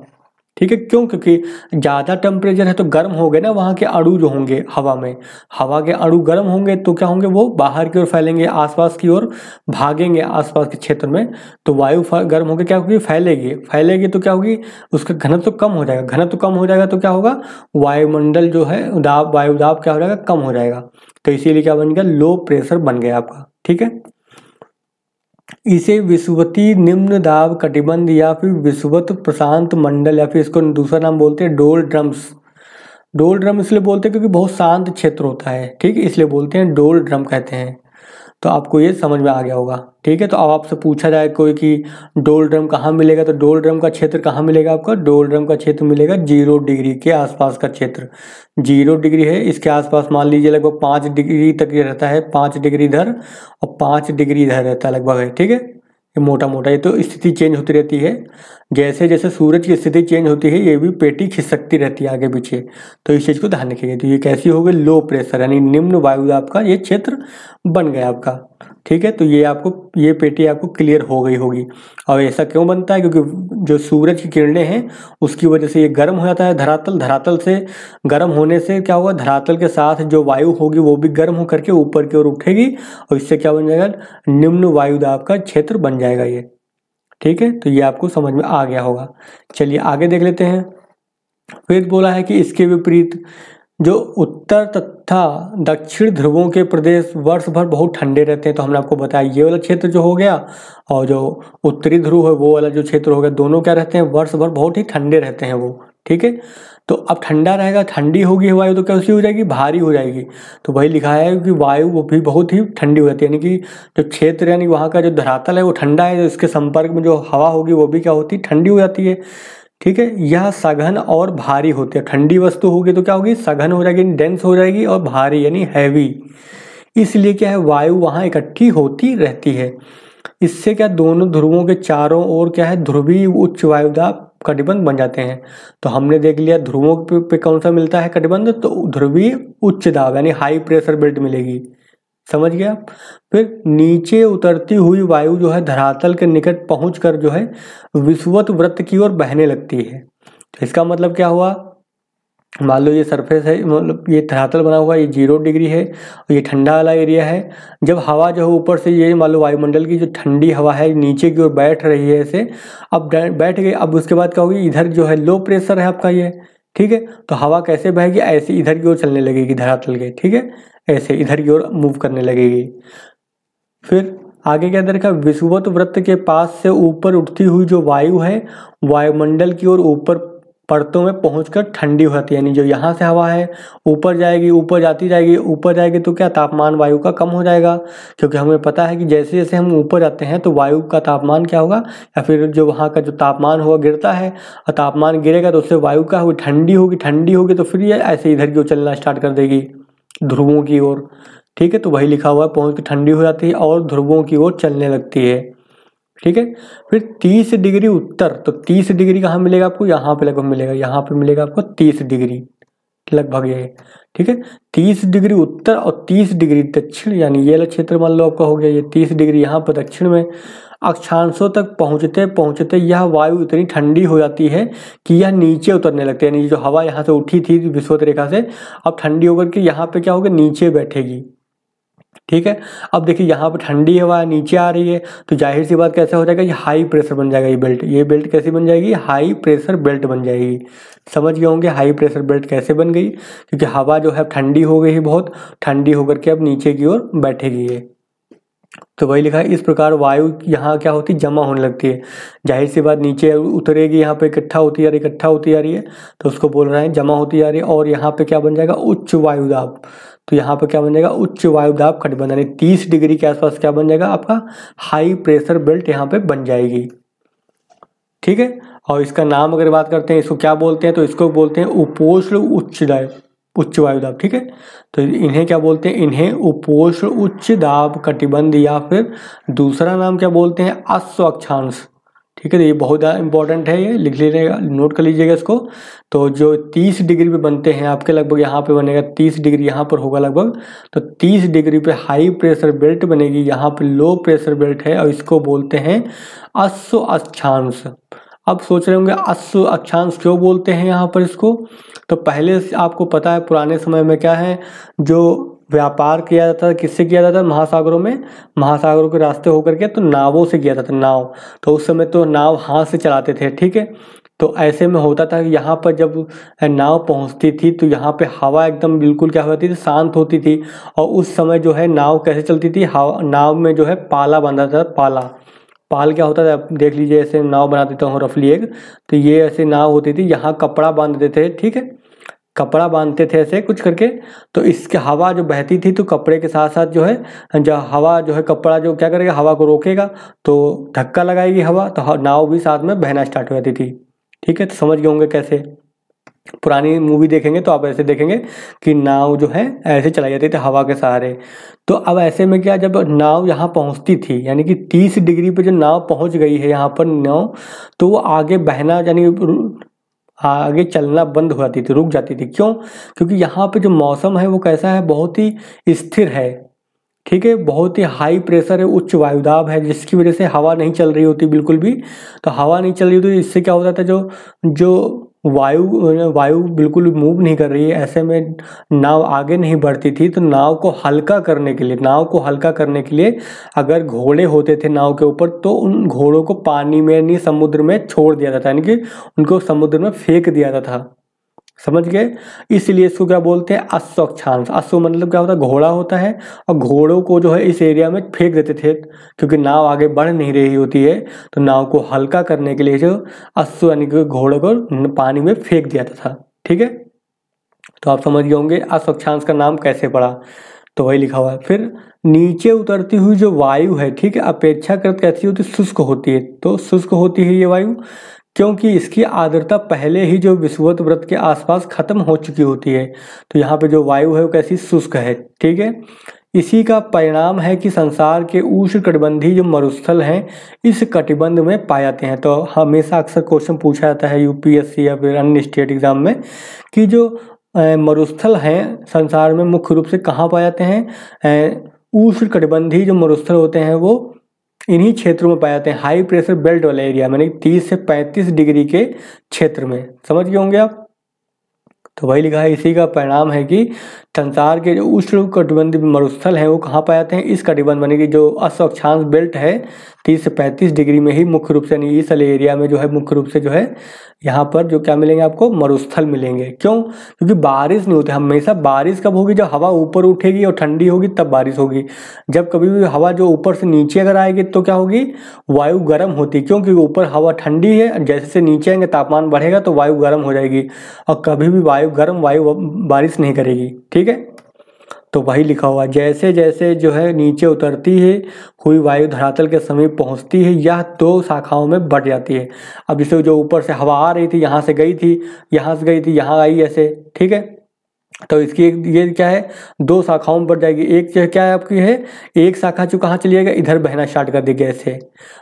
ठीक है। क्यों, क्योंकि ज़्यादा टेम्परेचर है तो गर्म हो गए ना, वहाँ के अणु जो होंगे हवा में, हवा के अणु गर्म होंगे तो क्या होंगे, वो बाहर की ओर फैलेंगे, आसपास की ओर भागेंगे, आसपास के क्षेत्र में। तो वायु गर्म होकर क्या होगी, फैलेगी तो क्या होगी, उसका घनत्व कम हो जाएगा, घनत्व कम हो जाएगा तो क्या होगा, वायुमंडल जो है वायु दाब क्या हो जाएगा, कम हो जाएगा। तो इसीलिए क्या बन गया, लो प्रेशर बन गया आपका, ठीक है। इसे विषुवती निम्न दाब कटिबंध या फिर विषुवत प्रशांत मंडल, या फिर इसको दूसरा नाम बोलते हैं डोल ड्रम्स। डोल ड्रम इसलिए बोलते हैं क्योंकि बहुत शांत क्षेत्र होता है, ठीक है, इसलिए बोलते हैं डोल ड्रम कहते हैं। तो आपको ये समझ में आ गया होगा, ठीक है। तो अब आपसे पूछा जाए कोई कि डोल ड्रम कहाँ मिलेगा, तो डोल ड्रम का क्षेत्र कहाँ मिलेगा आपका, डोल ड्रम का क्षेत्र मिलेगा 0 डिग्री के आसपास का क्षेत्र। 0 डिग्री है, इसके आसपास मान लीजिए लगभग 5 डिग्री तक ये रहता है, 5 डिग्री इधर और 5 डिग्री इधर रहता है लगभग है, ठीक है। ये मोटा मोटा, ये तो स्थिति चेंज होती रहती है, जैसे जैसे सूरज की स्थिति चेंज होती है ये भी पेटी खिसकती रहती है आगे पीछे। तो इस चीज़ को ध्यान रखिएगा। तो ये कैसी हो गई, लो प्रेशर, यानी निम्न वायुदाब का ये क्षेत्र बन गया आपका, ठीक है। तो ये आपको, ये पेटी आपको क्लियर हो गई होगी। और ऐसा क्यों बनता है, क्योंकि जो सूरज की किरणें हैं उसकी वजह से ये गर्म हो जाता है धरातल, धरातल से गर्म होने से क्या होगा, धरातल के साथ जो वायु होगी वो भी गर्म होकर के ऊपर की ओर उठेगी और इससे क्या बन जाएगा, निम्न वायुदाब का क्षेत्र बन जाएगा ये, ठीक है। तो ये आपको समझ में आ गया होगा। चलिए आगे देख लेते हैं। फिर बोला है कि इसके विपरीत जो उत्तर तथा दक्षिण ध्रुवों के प्रदेश वर्ष भर बहुत ठंडे रहते हैं। तो हमने आपको बताया ये वाला क्षेत्र जो हो गया और जो उत्तरी ध्रुव है वो वाला जो क्षेत्र हो गया, दोनों क्या रहते हैं, वर्ष भर बहुत ही ठंडे रहते हैं वो। ठीक है, तो अब ठंडा रहेगा, ठंडी होगी वायु तो कैसी हो जाएगी, भारी हो जाएगी। तो वही लिखा है कि वायु वो भी बहुत ही ठंडी हो जाती है, यानी कि जो क्षेत्र यानी वहाँ का जो धरातल है वो ठंडा है, तो इसके संपर्क में जो हवा होगी वो भी क्या होती है, ठंडी हो जाती है। ठीक है, यह सघन और भारी होती है। ठंडी वस्तु होगी तो क्या होगी, सघन हो जाएगी, डेंस हो जाएगी, और भारी यानी हैवी। इसलिए क्या है, वायु वहाँ इकट्ठी होती रहती है। इससे क्या दोनों ध्रुवों के चारों ओर क्या है, ध्रुवीय उच्च वायुदाब कटिबंध बन जाते हैं। तो हमने देख लिया ध्रुवों पे कौन सा मिलता है कटिबंध, तो ध्रुवीय उच्च दाब यानी हाई प्रेशर बेल्ट मिलेगी। समझ गया। फिर नीचे उतरती हुई वायु जो है धरातल के निकट पहुंचकर जो है विषुवत वृत्त की ओर बहने लगती है। तो इसका मतलब क्या हुआ, मान लो ये सरफेस है, मतलब ये धरातल बना हुआ, ये 0 डिग्री है और ये ठंडा वाला एरिया है। जब हवा जो है ऊपर से ये मान लो वायुमंडल की जो ठंडी हवा है नीचे की ओर बैठ रही है ऐसे, अब बैठ गई, अब उसके बाद क्या होगी, इधर जो है लो प्रेशर है आपका ये। ठीक है, तो हवा कैसे बहेगी, ऐसे इधर की ओर चलने लगेगी धरातल के। ठीक है, ऐसे इधर की ओर मूव करने लगेगी। फिर आगे क्या देखा, विषुवत वृत्त के पास से ऊपर उठती हुई जो वायु है वायुमंडल की ओर ऊपर परतों में पहुंचकर ठंडी हो जाती है। यानी जो यहाँ से हवा है ऊपर जाएगी, ऊपर जाती जाएगी, ऊपर जाएगी तो क्या तापमान वायु का कम हो जाएगा, क्योंकि हमें पता है कि जैसे जैसे हम ऊपर जाते हैं तो वायु का तापमान क्या होगा, या फिर जो वहाँ का जो तापमान होगा गिरता है, और तापमान गिरेगा तो उससे वायु का होगी ठंडी होगी, ठंडी होगी तो फिर ये ऐसे इधर की ओर चलना स्टार्ट कर देगी ध्रुवों की ओर। ठीक है, तो वही लिखा हुआ है, पहुँच के ठंडी हो जाती है और ध्रुवों की ओर चलने लगती है। ठीक है, फिर 30 डिग्री उत्तर, तो 30 डिग्री कहाँ मिलेगा आपको, यहाँ पे लगभग मिलेगा, यहाँ पे मिलेगा आपको 30 डिग्री लगभग ये। ठीक है, 30 डिग्री उत्तर और 30 डिग्री दक्षिण, यानी ये वाला क्षेत्र मान लो आपका हो गया, ये 30 डिग्री यहाँ पर दक्षिण में अक्षांशों तक पहुँचते पहुँचते यह वायु इतनी ठंडी हो जाती है कि यह नीचे उतरने लगती है। यानी जो हवा यहाँ से उठी थी विषुवत रेखा से, अब ठंडी होकर के यहाँ पे क्या होगा, नीचे बैठेगी। ठीक है, अब देखिए यहाँ पर ठंडी हवा नीचे आ रही है, तो जाहिर सी बात कैसे हो जाएगा, ये हाई प्रेशर बन जाएगा। ये बेल्ट कैसी बन जाएगी, हाई प्रेशर बेल्ट बन जाएगी। समझ गए होंगे हाई प्रेशर बेल्ट कैसे बन गई, क्योंकि हवा जो है ठंडी हो गई है, बहुत ठंडी होकर के अब नीचे की ओर बैठेगी ये। तो वही लिखा है, इस प्रकार वायु यहाँ क्या होती है, जमा होने लगती है। जाहिर सी बात नीचे उतरेगी, यहाँ पे इकट्ठा होती जा रही है, तो उसको बोल रहे हैं जमा होती जा रही है। और यहाँ पे क्या बन जाएगा, उच्च वायुदाब। तो यहाँ पे क्या बन जाएगा, उच्च वायुदाब कटिबंध, यानी 30 डिग्री के आसपास क्या बन जाएगा आपका, हाई प्रेशर बेल्ट यहाँ पे बन जाएगी। ठीक है, और इसका नाम अगर बात करते हैं, इसको क्या बोलते हैं, तो इसको बोलते हैं उपोष्ण उच्च वायुदाब। ठीक है, तो इन्हें क्या बोलते हैं, इन्हें उपोष्ण उच्च दाब कटिबंध, या फिर दूसरा नाम क्या बोलते हैं, अश्व अक्षांश। ठीक है, तो ये बहुत इंपॉर्टेंट है, ये लिख लीजिएगा, नोट कर लीजिएगा इसको। तो जो 30 डिग्री पे बनते हैं आपके, लगभग यहाँ पे बनेगा 30 डिग्री, यहाँ पर होगा लगभग, तो 30 डिग्री पे हाई प्रेशर बेल्ट बनेगी, यहाँ पे लो प्रेशर बेल्ट है, और इसको बोलते हैं अश्व अक्षांश। अब सोच रहे होंगे अश्व अक्षांश क्यों बोलते हैं यहाँ पर इसको, तो पहले से आपको पता है पुराने समय में क्या है, जो व्यापार किया जाता था किससे किया जाता था, महासागरों में, महासागरों के रास्ते होकर के, तो नावों से किया जाता था, नाव। तो उस समय तो नाव हाथ से चलाते थे। ठीक है, तो ऐसे में होता था कि यहाँ पर जब नाव पहुँचती थी तो यहाँ पे हवा एकदम बिल्कुल क्या होती थी, शांत होती थी। और उस समय जो है नाव कैसे चलती थी, नाव में जो है पाला बांधा था, पाल क्या होता था, देख लीजिए, ऐसे नाव बना देता हूँ रफली एक, तो ये ऐसे नाव होती थी, यहाँ कपड़ा बांध देते थे। ठीक है, कपड़ा बांधते थे ऐसे कुछ करके, तो इसके हवा जो बहती थी तो कपड़े के साथ साथ जो है, जो हवा जो है कपड़ा जो क्या करेगा, हवा को रोकेगा, तो धक्का लगाएगी हवा, तो नाव भी साथ में बहना स्टार्ट हो जाती थी। ठीक है, तो समझ गए होंगे कैसे, पुरानी मूवी देखेंगे तो आप ऐसे देखेंगे कि नाव जो है ऐसे चलाई जाती थी हवा के सहारे। तो अब ऐसे में क्या, जब नाव यहाँ पहुँचती थी, यानी कि 30 डिग्री पे जो नाव पहुँच गई है यहाँ पर नाव, तो वो आगे बहना यानी आगे चलना बंद हो जाती थी, रुक जाती थी। क्यों, क्योंकि यहाँ पे जो मौसम है वो कैसा है, बहुत ही स्थिर है। ठीक है, बहुत ही हाई प्रेशर है, उच्च वायुदाब है, जिसकी वजह से हवा नहीं चल रही होती बिल्कुल भी। तो हवा नहीं चल रही होती, इससे क्या होता था, जो वायु बिल्कुल मूव नहीं कर रही है, ऐसे में नाव आगे नहीं बढ़ती थी। तो नाव को हल्का करने के लिए अगर घोड़े होते थे नाव के ऊपर, तो उन घोड़ों को पानी में नहीं समुद्र में छोड़ दिया जाता था, यानी कि उनको समुद्र में फेंक दिया जाता था। समझ गए। इसलिए इसको क्या बोलते हैं, अश्व अक्षांश। अश्व मतलब क्या होता है, घोड़ा होता है, और घोड़ों को जो है इस एरिया में फेंक देते थे, क्योंकि नाव आगे बढ़ नहीं रही होती है, तो नाव को हल्का करने के लिए जो अश्व यानी कि घोड़े को पानी में फेंक दिया था। ठीक है, तो आप समझ गए होंगे अश्व अक्षांश का नाम कैसे पड़ा, तो वही लिखा हुआ है। फिर नीचे उतरती हुई जो वायु है, ठीक है, अपेक्षाकृत कैसी होती है, शुष्क होती है। तो शुष्क होती है ये वायु, क्योंकि इसकी आर्द्रता पहले ही जो विषुवत वृत्त के आसपास खत्म हो चुकी होती है। तो यहाँ पे जो वायु है वो कैसी, शुष्क है। ठीक है, इसी का परिणाम है कि संसार के उष्णकटिबंधीय जो मरुस्थल हैं इस कटिबंध में पाए जाते हैं। तो हमेशा अक्सर क्वेश्चन पूछा जाता है यूपीएससी या फिर अन्य स्टेट एग्जाम में कि जो मरुस्थल हैं संसार में मुख्य रूप से कहाँ पाए जाते हैं, उष्णकटिबंधीय जो मरुस्थल होते हैं वो इन्हीं क्षेत्रों में पाए जाते हैं, हाई प्रेशर बेल्ट वाले एरिया में, 30 से 35 डिग्री के क्षेत्र में। समझ गए होंगे आप। तो वही लिखा है, इसी का परिणाम है कि संसार के जो उष्णकटिबंधीय मरुस्थल हैं वो कहाँ पाए जाते हैं, इस कटिबंध यानी कि जो अश्व अक्षांश बेल्ट है 30 से 35 डिग्री में ही मुख्य रूप से, यानी इस वाले एरिया में जो है मुख्य रूप से जो है यहाँ पर जो क्या मिलेंगे आपको, मरुस्थल मिलेंगे। क्यों, क्योंकि बारिश नहीं होती। हमेशा बारिश कब होगी, जब हवा ऊपर उठेगी और ठंडी होगी तब बारिश होगी। जब कभी भी हवा जो ऊपर से नीचे अगर आएगी तो क्या होगी, वायु गर्म होती है, क्योंकि ऊपर हवा ठंडी है, जैसे से नीचे आएंगे तापमान बढ़ेगा तो वायु गर्म हो जाएगी, और कभी भी गर्म वायु बारिश नहीं करेगी। ठीक है, तो वही लिखा हुआ, जैसे जैसे जो है नीचे उतरती है हुई वायु धरातल के समीप पहुंचती है, यह 2 शाखाओं में बढ़ जाती है। अब जैसे जो ऊपर से हवा आ रही थी, यहाँ से गई थी, यहाँ से गई थी, यहाँ आई, ऐसे। ठीक है, तो इसकी ये क्या है, 2 शाखाओं में बढ़ जाएगी। एक जो क्या है आपकी है, एक शाखा जो कहाँ चली जाएगा, इधर बहना स्टार्ट कर देगी ऐसे,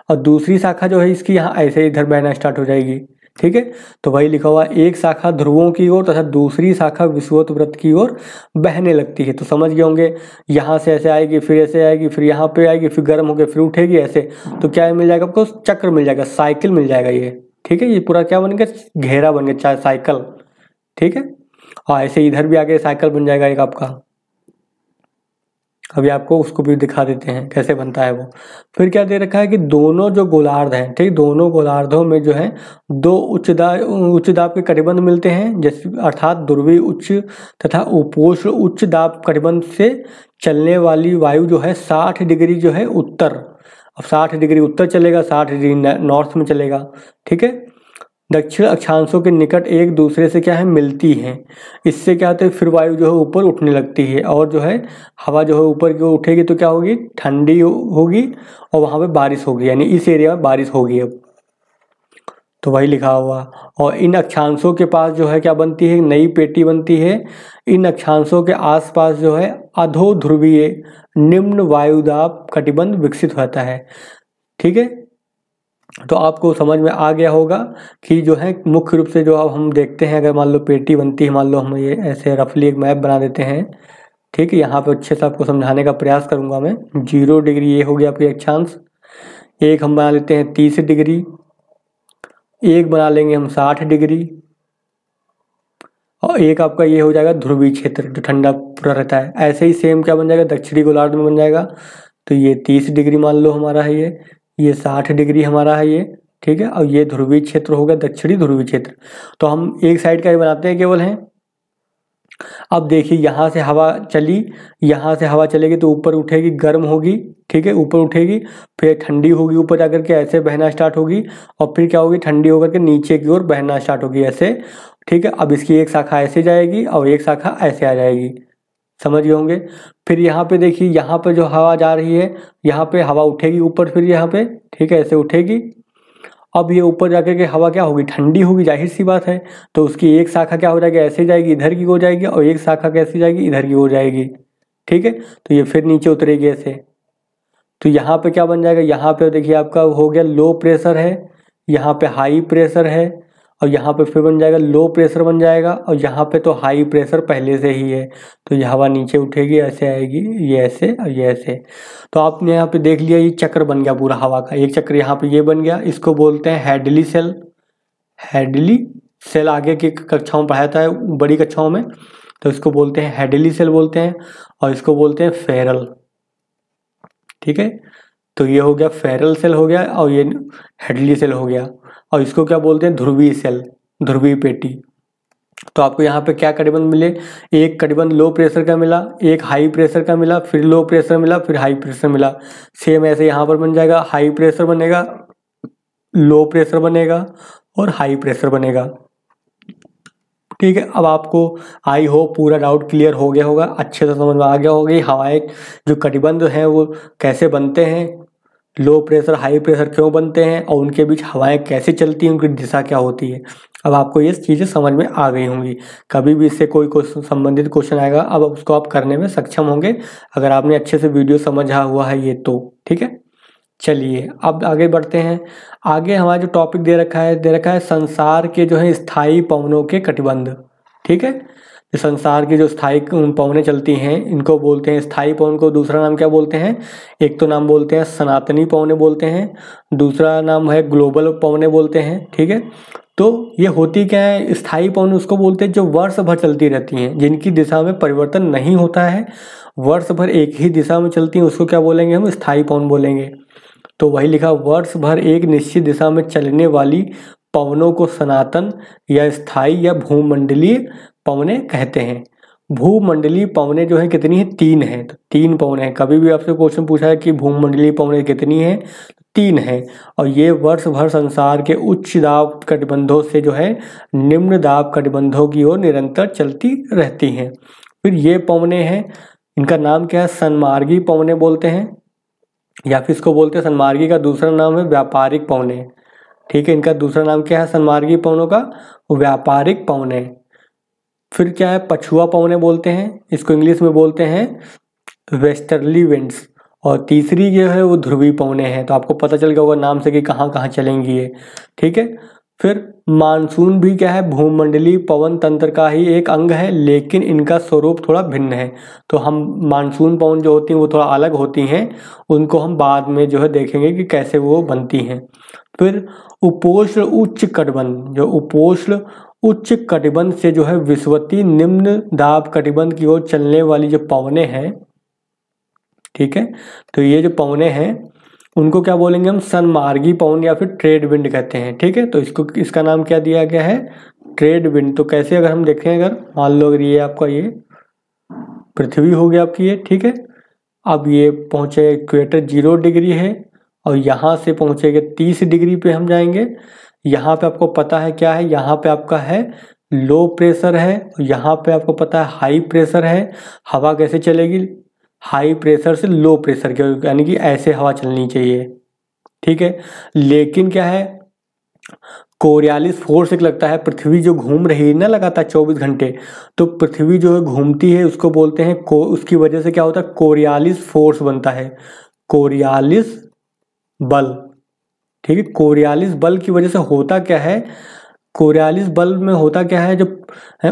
और दूसरी शाखा जो है इसकी यहाँ ऐसे इधर बहना स्टार्ट हो जाएगी। ठीक है, तो वही लिखा हुआ, एक शाखा ध्रुवों की ओर तथा दूसरी शाखा विषुवत वृत्त की ओर बहने लगती है। तो समझ गए होंगे, यहाँ से ऐसे आएगी, फिर ऐसे आएगी, फिर यहाँ पे आएगी, फिर गर्म होकर फिर उठेगी ऐसे। तो क्या मिल जाएगा आपको, चक्र मिल जाएगा, साइकिल मिल जाएगा ये। ठीक है, ये पूरा क्या बन गया, घेरा बन गया, चाहे साइकिल। ठीक है, और ऐसे इधर भी आगे साइकिल बन जाएगा एक आपका। अभी आपको उसको भी दिखा देते हैं कैसे बनता है वो। फिर क्या दे रखा है कि दोनों जो गोलार्ध हैं, ठीक, दोनों गोलार्धों में जो है 2 उच्च दाब के कटिबंध मिलते हैं, जैसे अर्थात ध्रुवीय उच्च तथा उपोष्ण उच्च दाब कटिबंध से चलने वाली वायु जो है 60 डिग्री जो है उत्तर, अब 60 डिग्री उत्तर चलेगा, 60 डिग्री नॉर्थ में चलेगा। ठीक है, दक्षिण अक्षांशों के निकट एक दूसरे से क्या है, मिलती हैं। इससे क्या होता है, फिर वायु जो है ऊपर उठने लगती है, और जो है हवा जो है ऊपर की ओर उठेगी तो क्या होगी, ठंडी होगी, और वहाँ पे बारिश होगी, यानी इस एरिया में बारिश होगी अब। तो वही लिखा हुआ, और इन अक्षांशों के पास जो है क्या बनती है, नई पेटी बनती है। इन अक्षांशों के आसपास जो है अधो ध्रुवीय निम्न वायुदाब कटिबंध विकसित होता है। ठीक है, तो आपको समझ में आ गया होगा कि जो है मुख्य रूप से जो अब हम देखते हैं, अगर मान लो पेटी बनती है, मान लो हम ये ऐसे रफली एक मैप बना देते हैं। ठीक है, यहाँ पे अच्छे से आपको समझाने का प्रयास करूँगा मैं। 0 डिग्री ये हो गया आपके अक्षांश, एक हम बना लेते हैं 30 डिग्री, एक बना लेंगे हम 60 डिग्री, और एक आपका ये हो जाएगा ध्रुवीय क्षेत्र जो ठंडा पूरा रहता है। ऐसे ही सेम क्या बन जाएगा, दक्षिणी गोलार्ध में बन जाएगा। तो ये 30 डिग्री मान लो हमारा है, ये 60 डिग्री हमारा है ये। ठीक है, और ये ध्रुवीय क्षेत्र होगा, दक्षिणी ध्रुवीय क्षेत्र। तो हम एक साइड का ही बनाते हैं केवल हैं। अब देखिए, यहाँ से हवा चली, यहाँ से हवा चलेगी तो ऊपर उठेगी, गर्म होगी। ठीक है, ऊपर उठेगी, फिर ठंडी होगी, ऊपर जाकर के ऐसे बहना स्टार्ट होगी, और फिर क्या होगी, ठंडी होकर के नीचे की ओर बहना स्टार्ट होगी ऐसे। ठीक है, अब इसकी एक शाखा ऐसे जाएगी और एक शाखा ऐसे आ जाएगी। समझ गए होंगे। फिर यहाँ पे देखिए, यहाँ पे जो हवा जा रही है, यहाँ पे हवा उठेगी ऊपर, फिर यहाँ पे, ठीक है, ऐसे उठेगी। अब ये ऊपर जाकर के हवा क्या होगी, ठंडी होगी, जाहिर सी बात है। तो उसकी एक शाखा क्या हो जाएगी, ऐसे जाएगी, इधर की हो जाएगी, और एक शाखा कैसे जाएगी, इधर की हो जाएगी। ठीक है, तो ये फिर नीचे उतरेगी ऐसे। तो यहाँ पे क्या बन जाएगा, यहाँ पे देखिए आपका हो गया लो प्रेशर है, यहाँ पे हाई प्रेशर है, और यहाँ पे फिर बन जाएगा लो प्रेशर बन जाएगा, और यहाँ पे तो हाई प्रेशर पहले से ही है। तो ये हवा नीचे उठेगी, ऐसे आएगी, ये ऐसे और ये ऐसे। तो आपने यहाँ पे देख लिया, ये चक्र बन गया पूरा हवा का। एक चक्र यहाँ पे ये बन गया, इसको बोलते हैं हैडली सेल। हैडली सेल आगे की कक्षाओं में पढ़ाया था, बड़ी कक्षाओं में, तो इसको बोलते हैं हैडली सेल बोलते हैं, और इसको बोलते हैं फेरल। ठीक है, तो ये हो गया फेरल सेल हो गया, और ये हैडली सेल हो गया, और इसको क्या बोलते हैं, ध्रुवीय सेल, ध्रुवीय पेटी। तो आपको यहाँ पे क्या कटिबंध मिले, एक कटिबंध लो प्रेशर का मिला, एक हाई प्रेशर का मिला, फिर लो प्रेशर मिला, फिर हाई प्रेशर मिला। सेम ऐसे यहाँ पर बन जाएगा, हाई प्रेशर बनेगा, लो प्रेशर बनेगा और हाई प्रेशर बनेगा। ठीक है, अब आपको आई होप पूरा डाउट क्लियर हो गया होगा, अच्छे से समझ में आ गया होगा हवाएं जो कटिबंध हैं वो कैसे बनते हैं, लो प्रेशर हाई प्रेशर क्यों बनते हैं और उनके बीच हवाएं कैसे चलती हैं, उनकी दिशा क्या होती है। अब आपको ये चीज़ें समझ में आ गई होंगी। कभी भी इससे कोई क्वेश्चन संबंधित क्वेश्चन आएगा, अब उसको आप करने में सक्षम होंगे अगर आपने अच्छे से वीडियो समझा हुआ है ये तो। ठीक है, चलिए अब आगे बढ़ते हैं। आगे हमारा जो टॉपिक दे रखा है संसार के जो है स्थायी पवनों के कटिबंध। ठीक है, जो संसार की जो स्थायी पवनें चलती हैं इनको बोलते हैं स्थायी पवन। को दूसरा नाम क्या बोलते हैं, एक तो नाम बोलते हैं सनातनी पवनें बोलते हैं, दूसरा नाम है ग्लोबल पवनें बोलते हैं। ठीक है, तो ये होती क्या है, स्थायी पवन उसको बोलते हैं जो वर्ष भर चलती रहती हैं, जिनकी दिशा में परिवर्तन नहीं होता है, वर्ष भर एक ही दिशा में चलती हैं, उसको क्या बोलेंगे हम, स्थायी पवन बोलेंगे। तो वही लिखा, वर्ष भर एक निश्चित दिशा में चलने वाली पवनों को सनातन या स्थायी या भूमंडलीय पवनें कहते हैं। भूमंडलीय पवनें जो है कितनी है, 3 है। तो 3 पवनें हैं। कभी भी आपसे क्वेश्चन पूछा है कि भूमंडलीय पवनें कितनी है, 3 है। और ये वर्ष भर संसार के उच्च दाब कटिबंधों से जो है निम्न दाब कटिबंधों की ओर निरंतर चलती रहती हैं। फिर ये पवनें हैं, इनका नाम क्या है, सन्मार्गी पवनें बोलते हैं, या फिर इसको बोलते हैं सन्मार्गी का दूसरा नाम है व्यापारिक पवनें। ठीक है, इनका दूसरा नाम क्या है सन्मार्गी पवनों का, व्यापारिक पवनें। फिर क्या है, पछुआ पवनें बोलते हैं, इसको इंग्लिश में बोलते हैं वेस्टर्ली विंड्स। और तीसरी जो है वो ध्रुवी पवनें हैं। तो आपको पता चल गया होगा नाम से कि कहाँ कहाँ चलेंगी ये। ठीक है, फिर मानसून भी क्या है, भूमंडलीय पवन तंत्र का ही एक अंग है, लेकिन इनका स्वरूप थोड़ा भिन्न है। तो हम मानसून पवन जो होती हैं वो थोड़ा अलग होती हैं, उनको हम बाद में जो है देखेंगे कि कैसे वो बनती हैं। फिर उपोष्ण उच्च कटिबंध, जो उपोष्ण उच्च कटिबंध से जो है विषुवतीय निम्न दाब कटिबंध की ओर चलने वाली जो पवनें हैं, ठीक है, तो ये जो पवनें हैं उनको क्या बोलेंगे हम, सन्मार्गी पवन या फिर ट्रेड विंड कहते हैं। ठीक है, तो इसको इसका नाम क्या दिया गया है, ट्रेड विंड। तो कैसे, अगर हम देखें, अगर मान लो अगर ये आपका ये पृथ्वी हो गया आपकी ये, ठीक है, अब ये पहुँचे इक्वेटर 0 डिग्री है और यहाँ से पहुँचेंगे 30 डिग्री पे हम जाएंगे। यहाँ पे आपको पता है क्या है, यहाँ पे आपका है लो प्रेशर है, यहाँ पे आपको पता है हाई प्रेशर है। हवा कैसे चलेगी, हाई प्रेशर से लो प्रेशर के, यानी कि ऐसे हवा चलनी चाहिए। ठीक है, लेकिन क्या है, कोरियालिस फोर्स एक लगता है, पृथ्वी जो घूम रही है ना लगातार 24 घंटे, तो पृथ्वी जो है घूमती है, उसको बोलते हैं उसकी वजह से क्या होता है, कोरियालिस फोर्स बनता है, कोरियालिस बल। ठीक है, कोरियालिस बल की वजह से होता क्या है, कोरियालिस बल में होता क्या है, जब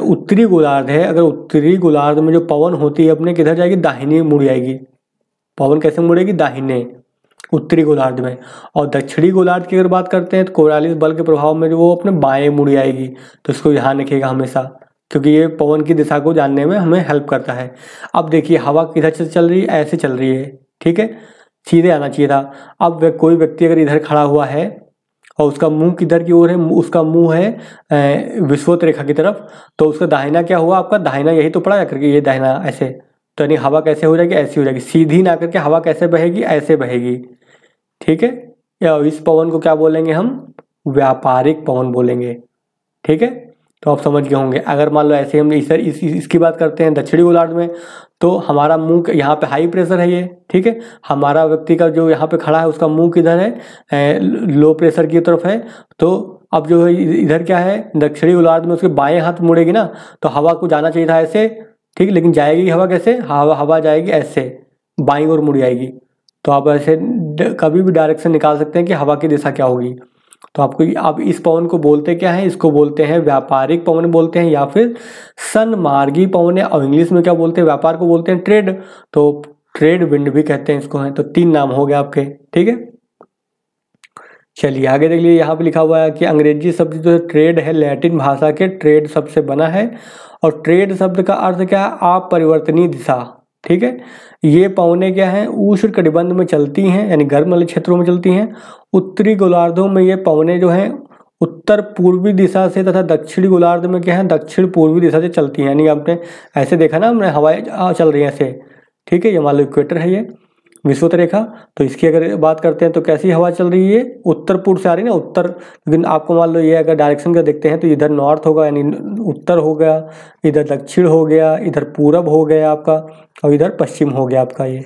उत्तरी गोलार्ध है, अगर उत्तरी गोलार्ध में जो पवन होती है अपने किधर जाएगी, दाहिने मुड़ जाएगी। पवन कैसे मुड़ेगी, दाहिने, उत्तरी गोलार्ध में। और दक्षिणी गोलार्ध की अगर बात करते हैं तो कोरियालिस बल के प्रभाव में जो वो अपने बाएं मुड़ जाएगी। तो इसको ध्यान रखिएगा हमेशा, क्योंकि ये पवन की दिशा को जानने में हमें हेल्प करता है। अब देखिए हवा किधर से चल रही है, ऐसे चल रही है। ठीक है, सीधे आना चाहिए था। अब कोई व्यक्ति अगर इधर खड़ा हुआ है और उसका मुंह किधर की ओर है, उसका मुंह है विषुवत रेखा की तरफ, तो उसका दाहिना क्या हुआ, आपका दाहिना यही तो पड़ा जा करके, ये दाहिना ऐसे, तो यानी हवा कैसे हो जाएगी, ऐसी हो जाएगी, सीधी ना करके हवा कैसे बहेगी, ऐसे बहेगी। ठीक है, या इस पवन को क्या बोलेंगे हम, व्यापारिक पवन बोलेंगे। ठीक है, तो आप समझ गए होंगे। अगर मान लो ऐसे हम इसकी बात करते हैं दक्षिणी गोलार्ध में, तो हमारा मुंह यहाँ पे हाई प्रेशर है ये। ठीक है, हमारा व्यक्ति का जो यहाँ पे खड़ा है उसका मुंह किधर है, लो प्रेशर की तरफ है। तो अब जो है इधर क्या है, दक्षिणी गोलार्ध में उसके बाएं हाथ मुड़ेगी ना, तो हवा को जाना चाहिए था ऐसे। ठीक, लेकिन जाएगी हवा कैसे, हवा जाएगी ऐसे, बाईं ओर मुड़ जाएगी। तो आप ऐसे कभी भी डायरेक्शन निकाल सकते हैं कि हवा की दिशा क्या होगी। तो आपको अब इस पवन को बोलते क्या है, इसको बोलते हैं व्यापारिक पवन बोलते हैं, या फिर सन्मार्गी पवन है, और इंग्लिश में क्या बोलते हैं, व्यापार को बोलते हैं ट्रेड। तो ट्रेड विंड भी कहते हैं इसको है। तो 3 नाम हो गए आपके। ठीक है, चलिए आगे देख लीजिए, यहाँ पे लिखा हुआ है कि अंग्रेजी शब्द जो ट्रेड है लैटिन भाषा के ट्रेड शब्द से बना है, और ट्रेड शब्द का अर्थ क्या है, अपरिवर्तनीय दिशा। ठीक है, ये पवनें क्या हैं, उष्ण कटिबंध में चलती हैं, यानी गर्म वाले क्षेत्रों में चलती हैं। उत्तरी गोलार्धों में ये पवनें जो हैं उत्तर पूर्वी दिशा से तथा दक्षिणी गोलार्ध में क्या है, दक्षिण पूर्वी दिशा से चलती हैं। यानी आपने ऐसे देखा ना, हमने हवाएं चल रही हैं ऐसे, ठीक है। ये मान लो इक्वेटर है, ये विषुवत रेखा। तो इसकी अगर बात करते हैं तो कैसी हवा चल रही है, उत्तर पूर्व से आ रही है ना, उत्तर। लेकिन आपको मान लो ये अगर डायरेक्शन का देखते हैं तो इधर नॉर्थ होगा, यानी उत्तर हो गया, इधर दक्षिण हो गया, इधर पूरब हो गया आपका, और इधर पश्चिम हो गया आपका। ये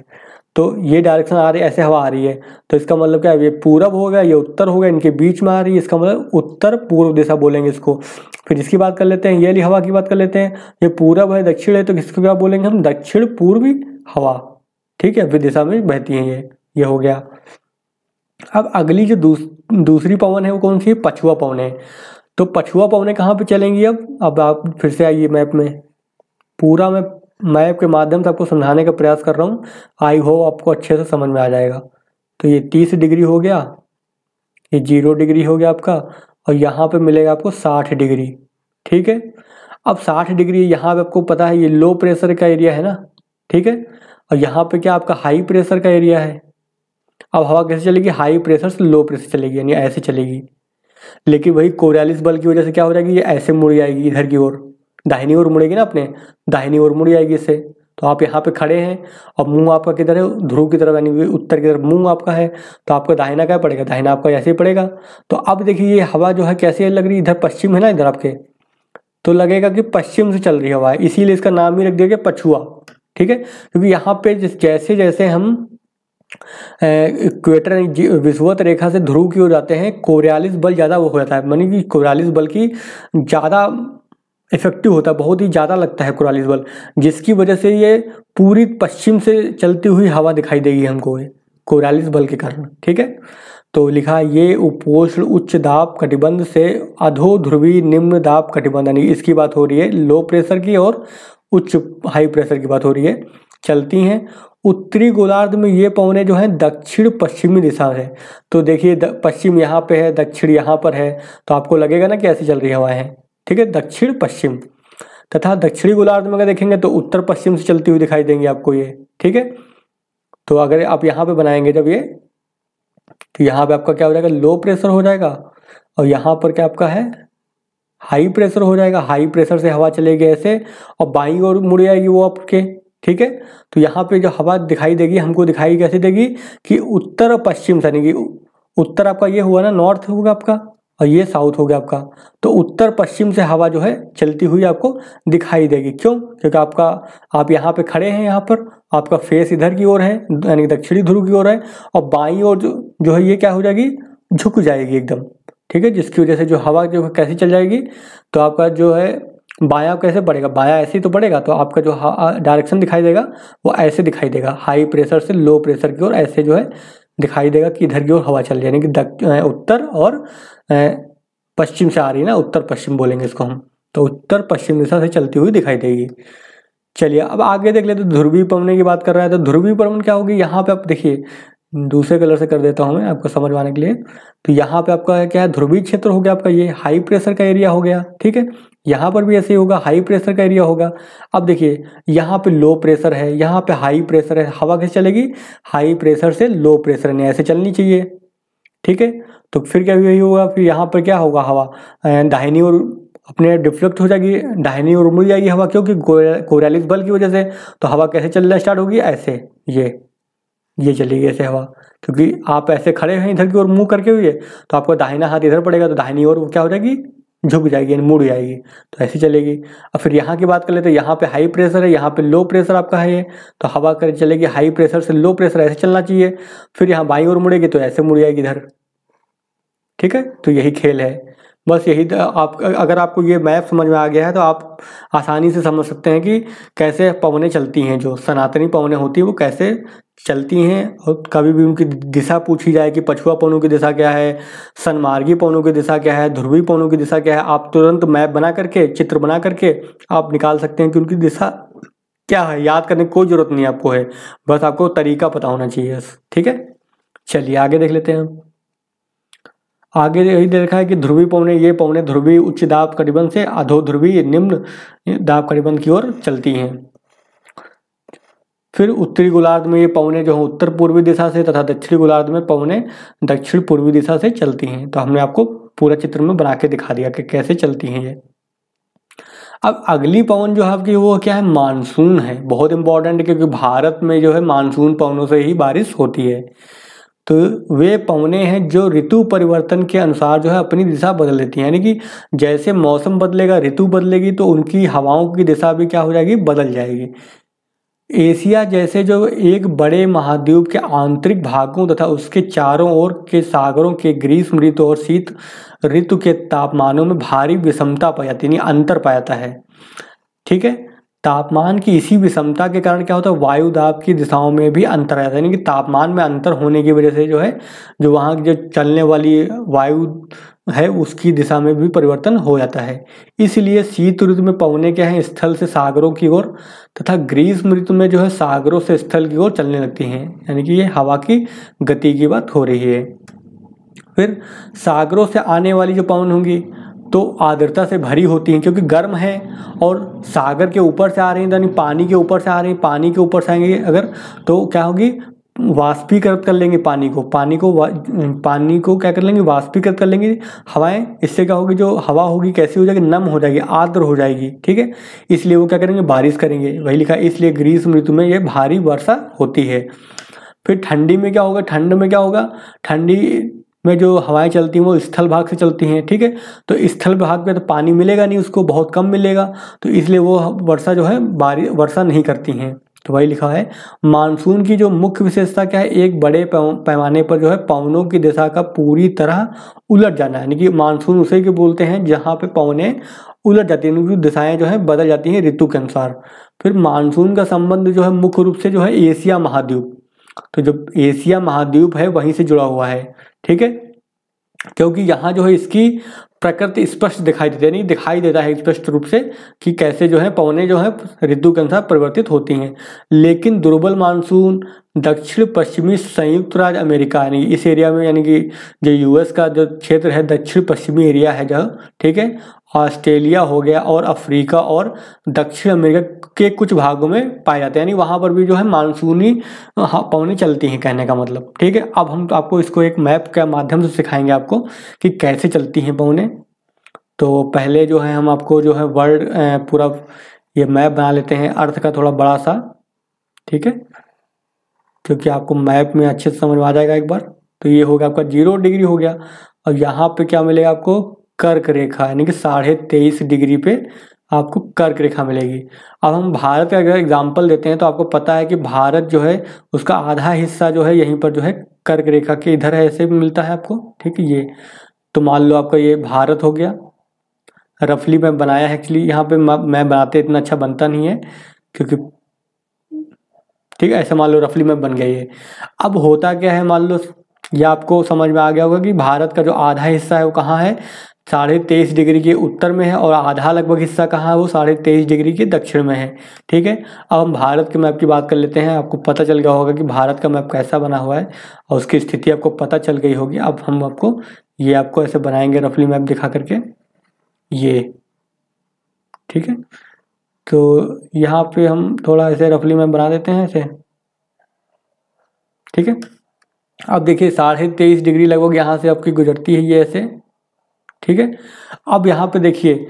तो ये डायरेक्शन आ रही है, ऐसे हवा आ रही है। तो इसका मतलब क्या है, ये पूरब हो गया, ये उत्तर हो गया, इनके बीच में आ रही है, इसका मतलब उत्तर पूर्व दिशा बोलेंगे इसको। फिर इसकी बात कर लेते हैं, ये वाली हवा की बात कर लेते हैं। ये पूरब है, दक्षिण है, तो किसको क्या बोलेंगे हम, दक्षिण पूर्वी हवा, ठीक है। फिर दिशा में बहती है ये हो गया। अब अगली जो दूसरी पवन है वो कौन सी है, पछुआ पवन है। तो पछुआ पवनें कहाँ पे चलेंगी अब आप फिर से आइए मैप में। पूरा मैं मैप के माध्यम से आपको समझाने का प्रयास कर रहा हूँ, आई होप आपको अच्छे से समझ में आ जाएगा। तो ये 30 डिग्री हो गया, ये 0 डिग्री हो गया आपका, और यहाँ पे मिलेगा आपको 60 डिग्री, ठीक है। अब 60 डिग्री यहाँ पे आपको पता है ये लो प्रेशर का एरिया है ना, ठीक है। और यहाँ पे क्या आपका हाई प्रेशर का एरिया है। अब हवा कैसे चलेगी, हाई प्रेशर से लो प्रेशर चलेगी, यानी ऐसे चलेगी। लेकिन वही कोरियालिस बल की वजह से क्या हो जाएगी, ये ऐसे मुड़ जाएगी इधर की ओर, दाहिनी ओर मुड़ेगी ना, अपने दाहिनी ओर मुड़ जाएगी इससे। तो आप यहाँ पे खड़े हैं और मुंह आपका किधर है, ध्रुव की तरफ, यानी उत्तर की तरफ मुंह आपका है। तो आपका दाहिना क्या पड़ेगा, दाहिना आपका ऐसे ही पड़ेगा। तो अब देखिए ये हवा जो है कैसे लग रही है, इधर पश्चिम है ना इधर आपके, तो लगेगा कि पश्चिम से चल रही हवा है, इसीलिए इसका नाम ही रख दिया गया पछुआ, ठीक है। क्योंकि यहाँ पे जैसे जैसे हम इक्वेटर विषुवत रेखा से ध्रुव की ओर जाते हैं, कोरियालिस बल ज़्यादा वो हो जाता है, मानी कि कोरियालिस बल की ज़्यादा इफेक्टिव होता है, बहुत ही ज़्यादा लगता है कोरियालिस बल, जिसकी वजह से ये पूरी पश्चिम से चलती हुई हवा दिखाई देगी हमको, ये कोरियालिस बल के कारण, ठीक है। तो लिखा ये उपोष्ण उच्च दाब कटिबंध से अधो ध्रुवी निम्न दाब कटिबंध, यानी इसकी बात हो रही है लो प्रेशर की और उच्च हाई प्रेशर की बात हो रही है, चलती हैं। उत्तरी गोलार्ध में ये पवनें जो हैं दक्षिण पश्चिमी दिशा है। तो देखिए पश्चिम यहाँ पे है, दक्षिण यहाँ पर है, तो आपको लगेगा ना कि ऐसी चल रही हवाएं हैं, ठीक है, दक्षिण पश्चिम। तथा दक्षिणी गोलार्ध में अगर देखेंगे तो उत्तर पश्चिम से चलती हुई दिखाई देंगी आपको ये, ठीक है। तो अगर आप यहाँ पे बनाएंगे जब ये, तो यहाँ पे आपका क्या हो जाएगा, लो प्रेशर हो जाएगा, और यहाँ पर क्या आपका है, हाई प्रेशर हो जाएगा। हाई प्रेशर से हवा चलेगी ऐसे और बाईं ओर मुड़ जाएगी वो आपके, ठीक है। तो यहाँ पे जो हवा दिखाई देगी हमको, दिखाई कैसे देगी कि उत्तर पश्चिम से, यानी कि उत्तर आपका ये हुआ ना, नॉर्थ होगा आपका, और ये साउथ हो गया आपका। तो उत्तर पश्चिम से हवा जो है चलती हुई आपको दिखाई देगी। क्यों, क्योंकि आपका आप यहाँ पे खड़े हैं, यहाँ पर आपका फेस इधर की ओर है, यानी दक्षिणी ध्रुव की ओर है, और बाईं ओर जो है ये क्या हो जाएगी, झुक जाएगी एकदम, ठीक है। जिसकी वजह से जो हवा जो कैसी चल जाएगी, तो आपका जो है बायां कैसे पड़ेगा, बायां ऐसे ही तो पड़ेगा, तो आपका जो डायरेक्शन दिखाई देगा वो ऐसे दिखाई देगा, हाई प्रेशर से लो प्रेशर की ओर ऐसे जो है दिखाई देगा कि इधर की ओर हवा चल रही है, यानी कि उत्तर और पश्चिम से आ रही है ना, उत्तर पश्चिम बोलेंगे इसको हम। तो उत्तर पश्चिम दिशा से चलती हुई दिखाई देगी। चलिए अब आगे देख लेते, ध्रुवीय पवनों की बात कर रहा है। तो ध्रुवीय पवन क्या होगी, यहाँ पे आप देखिए, दूसरे कलर से कर देता हूँ मैं आपको समझ में आने के लिए। तो यहाँ पे आपका क्या है, ध्रुवीय क्षेत्र हो गया आपका, ये हाई प्रेशर का एरिया हो गया, ठीक है। यहाँ पर भी ऐसे ही होगा, हाई प्रेशर का एरिया होगा। अब देखिए यहाँ पे लो प्रेशर है, यहाँ पे हाई प्रेशर है, हवा कैसे चलेगी, हाई प्रेशर से लो प्रेशर, यानी ऐसे चलनी चाहिए, ठीक है। तो फिर क्या यही होगा, फिर यहाँ पर क्या होगा, हवा दाहिनी ओर अपने डिफ्लेक्ट हो जाएगी, दाहिनी ओर मुड़ जाएगी हवा, क्योंकि कोरियालिस बल की वजह से। तो हवा कैसे चलना स्टार्ट होगी, ऐसे ये चलेगी ऐसे हवा, क्योंकि आप ऐसे खड़े हैं इधर की ओर मुंह करके हुए, तो आपका दाहिना हाथ इधर पड़ेगा, तो दाहिनी ओर क्या हो जाएगी, झुक जाएगी, यानी मुड़ जाएगी, तो ऐसी चलेगी। अब फिर यहाँ की बात कर लेते हैं, यहाँ पे हाई प्रेशर है, यहाँ पे लो प्रेशर आपका है ये, तो हवा कर चलेगी हाई प्रेशर से लो प्रेशर, ऐसे चलना चाहिए। फिर यहाँ बाईं ओर मुड़ेगी तो ऐसे मुड़ जाएगी इधर, ठीक है। तो यही खेल है, बस यही। आप अगर आपको ये मैप समझ में आ गया है तो आप आसानी से समझ सकते हैं कि कैसे पवनें चलती हैं, जो सनातनी पवनें होती हैं वो कैसे चलती हैं। और कभी भी उनकी दिशा पूछी जाए कि पछुआ पवनों की दिशा क्या है, सन्मार्गी पवनों की दिशा क्या है, ध्रुवीय पवनों की दिशा क्या है, आप तुरंत मैप बना करके, चित्र बना करके आप निकाल सकते हैं कि उनकी दिशा क्या है। याद करने की कोई जरूरत नहीं आपको है, बस आपको तरीका पता होना चाहिए, ठीक है। चलिए आगे देख लेते हैं। आगे यही दे रखा है कि ध्रुवीय पवनें, ये पवनें ध्रुवीय उच्च दाब कटिबंध से अधो ध्रुवीय निम्न दाब कटिबंध की ओर चलती हैं। फिर उत्तरी गोलार्ध में ये पवनें जो हैं उत्तर पूर्वी दिशा से, तथा दक्षिणी गोलार्ध में पवनें दक्षिण पूर्वी दिशा से चलती हैं। तो हमने आपको पूरा चित्र में बना के दिखा दिया कि कैसे चलती हैं ये। अब अगली पवन जो है आपकी वो क्या है, मानसून है। बहुत इंपॉर्टेंट है क्योंकि भारत में जो है मानसून पवनों से ही बारिश होती है। तो वे पवनें हैं जो ऋतु परिवर्तन के अनुसार जो है अपनी दिशा बदल देती हैं, यानी कि जैसे मौसम बदलेगा, ऋतु बदलेगी, तो उनकी हवाओं की दिशा भी क्या हो जाएगी, बदल जाएगी। एशिया जैसे जो एक बड़े महाद्वीप के आंतरिक भागों तथा उसके चारों ओर के सागरों के ग्रीष्म ऋतु और शीत ऋतु के तापमानों में भारी विषमता पाई जाती है, यानी अंतर पाया जाता है। ठीक है, तापमान की इसी विषमता के कारण क्या होता है, वायु दाब की दिशाओं में भी अंतर आ जाता है, यानी कि तापमान में अंतर होने की वजह से जो है जो वहाँ की जो चलने वाली वायु है उसकी दिशा में भी परिवर्तन हो जाता है। इसलिए शीत ऋतु में पवनें क्या है, स्थल से सागरों की ओर तथा ग्रीष्म ऋतु में जो है सागरों से स्थल की ओर चलने लगती हैं, यानी कि ये हवा की गति की बात हो रही है। फिर सागरों से आने वाली जो पवन होंगी तो आर्द्रता से भरी होती हैं, क्योंकि गर्म है और सागर के ऊपर से आ रही हैं, यानी पानी के ऊपर से आ रही हैं, पानी के ऊपर से आएंगे अगर तो क्या होगी, वाष्पीकृत कर लेंगे पानी को क्या कर लेंगे, वाष्पीकृत कर लेंगे हवाएं। इससे क्या होगी, जो हवा होगी कैसी हो जाएगी, नम हो जाएगी, आर्द्र हो जाएगी। ठीक है, इसलिए वो क्या करेंगे, बारिश करेंगे। वही लिखा है, इसलिए ग्रीष्म ऋतु में ये भारी वर्षा होती है। फिर ठंडी में क्या होगा, ठंड में क्या होगा, ठंडी में जो हवाएं चलती हैं वो स्थल भाग से चलती हैं। ठीक है, तो स्थल भाग में तो पानी मिलेगा नहीं, उसको बहुत कम मिलेगा, तो इसलिए वो वर्षा जो है वर्षा नहीं करती हैं। तो वही लिखा है, मानसून की जो मुख्य विशेषता क्या है, एक बड़े पैमाने पर जो है पवनों की दिशा का पूरी तरह उलट जाना है, यानी कि मानसून उसे के बोलते हैं जहाँ पे पवनें उलट जाती हैं, उनकी दिशाएं जो है बदल जाती हैं ऋतु के अनुसार। फिर मानसून का संबंध जो है मुख्य रूप से जो है एशिया महाद्वीप, तो जो एशिया महाद्वीप है वहीं से जुड़ा हुआ है। ठीक है, क्योंकि यहाँ जो है इसकी प्रकृति स्पष्ट दिखाई देती है, नहीं दिखाई देता है स्पष्ट रूप से कि कैसे जो है पवनें जो है ऋतु के अनुसार परिवर्तित होती हैं। लेकिन दुर्बल मानसून दक्षिण पश्चिमी संयुक्त राज्य अमेरिका, यानी इस एरिया में, यानी कि जो यूएस का जो क्षेत्र है दक्षिण पश्चिमी एरिया है जो, ठीक है, ऑस्ट्रेलिया हो गया और अफ्रीका और दक्षिण अमेरिका के कुछ भागों में पाए जाते हैं, यानी वहाँ पर भी जो है मानसूनी पवनें चलती हैं, कहने का मतलब। ठीक है, अब हम आपको इसको एक मैप के माध्यम से सिखाएंगे आपको कि कैसे चलती हैं पवनें। तो पहले जो है हम आपको जो है वर्ल्ड पूरा ये मैप बना लेते हैं, अर्थ का थोड़ा बड़ा सा। ठीक है, क्योंकि आपको मैप में अच्छे से समझ में आ जाएगा एक बार। तो ये हो गया आपका 0 डिग्री हो गया, और यहाँ पे क्या मिलेगा आपको, कर्क रेखा, यानी कि 23.5 डिग्री पे आपको कर्क रेखा मिलेगी। अब हम भारत का अगर एग्जाम्पल देते हैं तो आपको पता है कि भारत जो है उसका आधा हिस्सा जो है यहीं पर जो है कर्क रेखा के इधर है, ऐसे भी मिलता है आपको। ठीक है, ये तो मान लो आपका ये भारत हो गया, रफली मैं बनाया है। एक्चुअली यहाँ पे मैं बनाते इतना अच्छा बनता नहीं है क्योंकि, ठीक है, ऐसे मान लो रफली में बन गई है। अब होता क्या है, मान लो ये आपको समझ में आ गया होगा कि भारत का जो आधा हिस्सा है वो कहाँ है, 23.5 डिग्री के उत्तर में है, और आधा लगभग हिस्सा कहाँ है, वो 23.5 डिग्री के दक्षिण में है। ठीक है, अब हम भारत के मैप की बात कर लेते हैं। आपको पता चल गया होगा कि भारत का मैप कैसा बना हुआ है और उसकी स्थिति आपको पता चल गई होगी। अब हम आपको ऐसे बनाएंगे रफली मैप दिखा करके ये। ठीक है, तो यहाँ पे हम थोड़ा ऐसे रफली मैप बना देते हैं ऐसे। ठीक है, अब देखिए 23.5 डिग्री लगभग यहाँ से आपकी गुजरती है ये ऐसे। ठीक है, अब यहाँ पे देखिए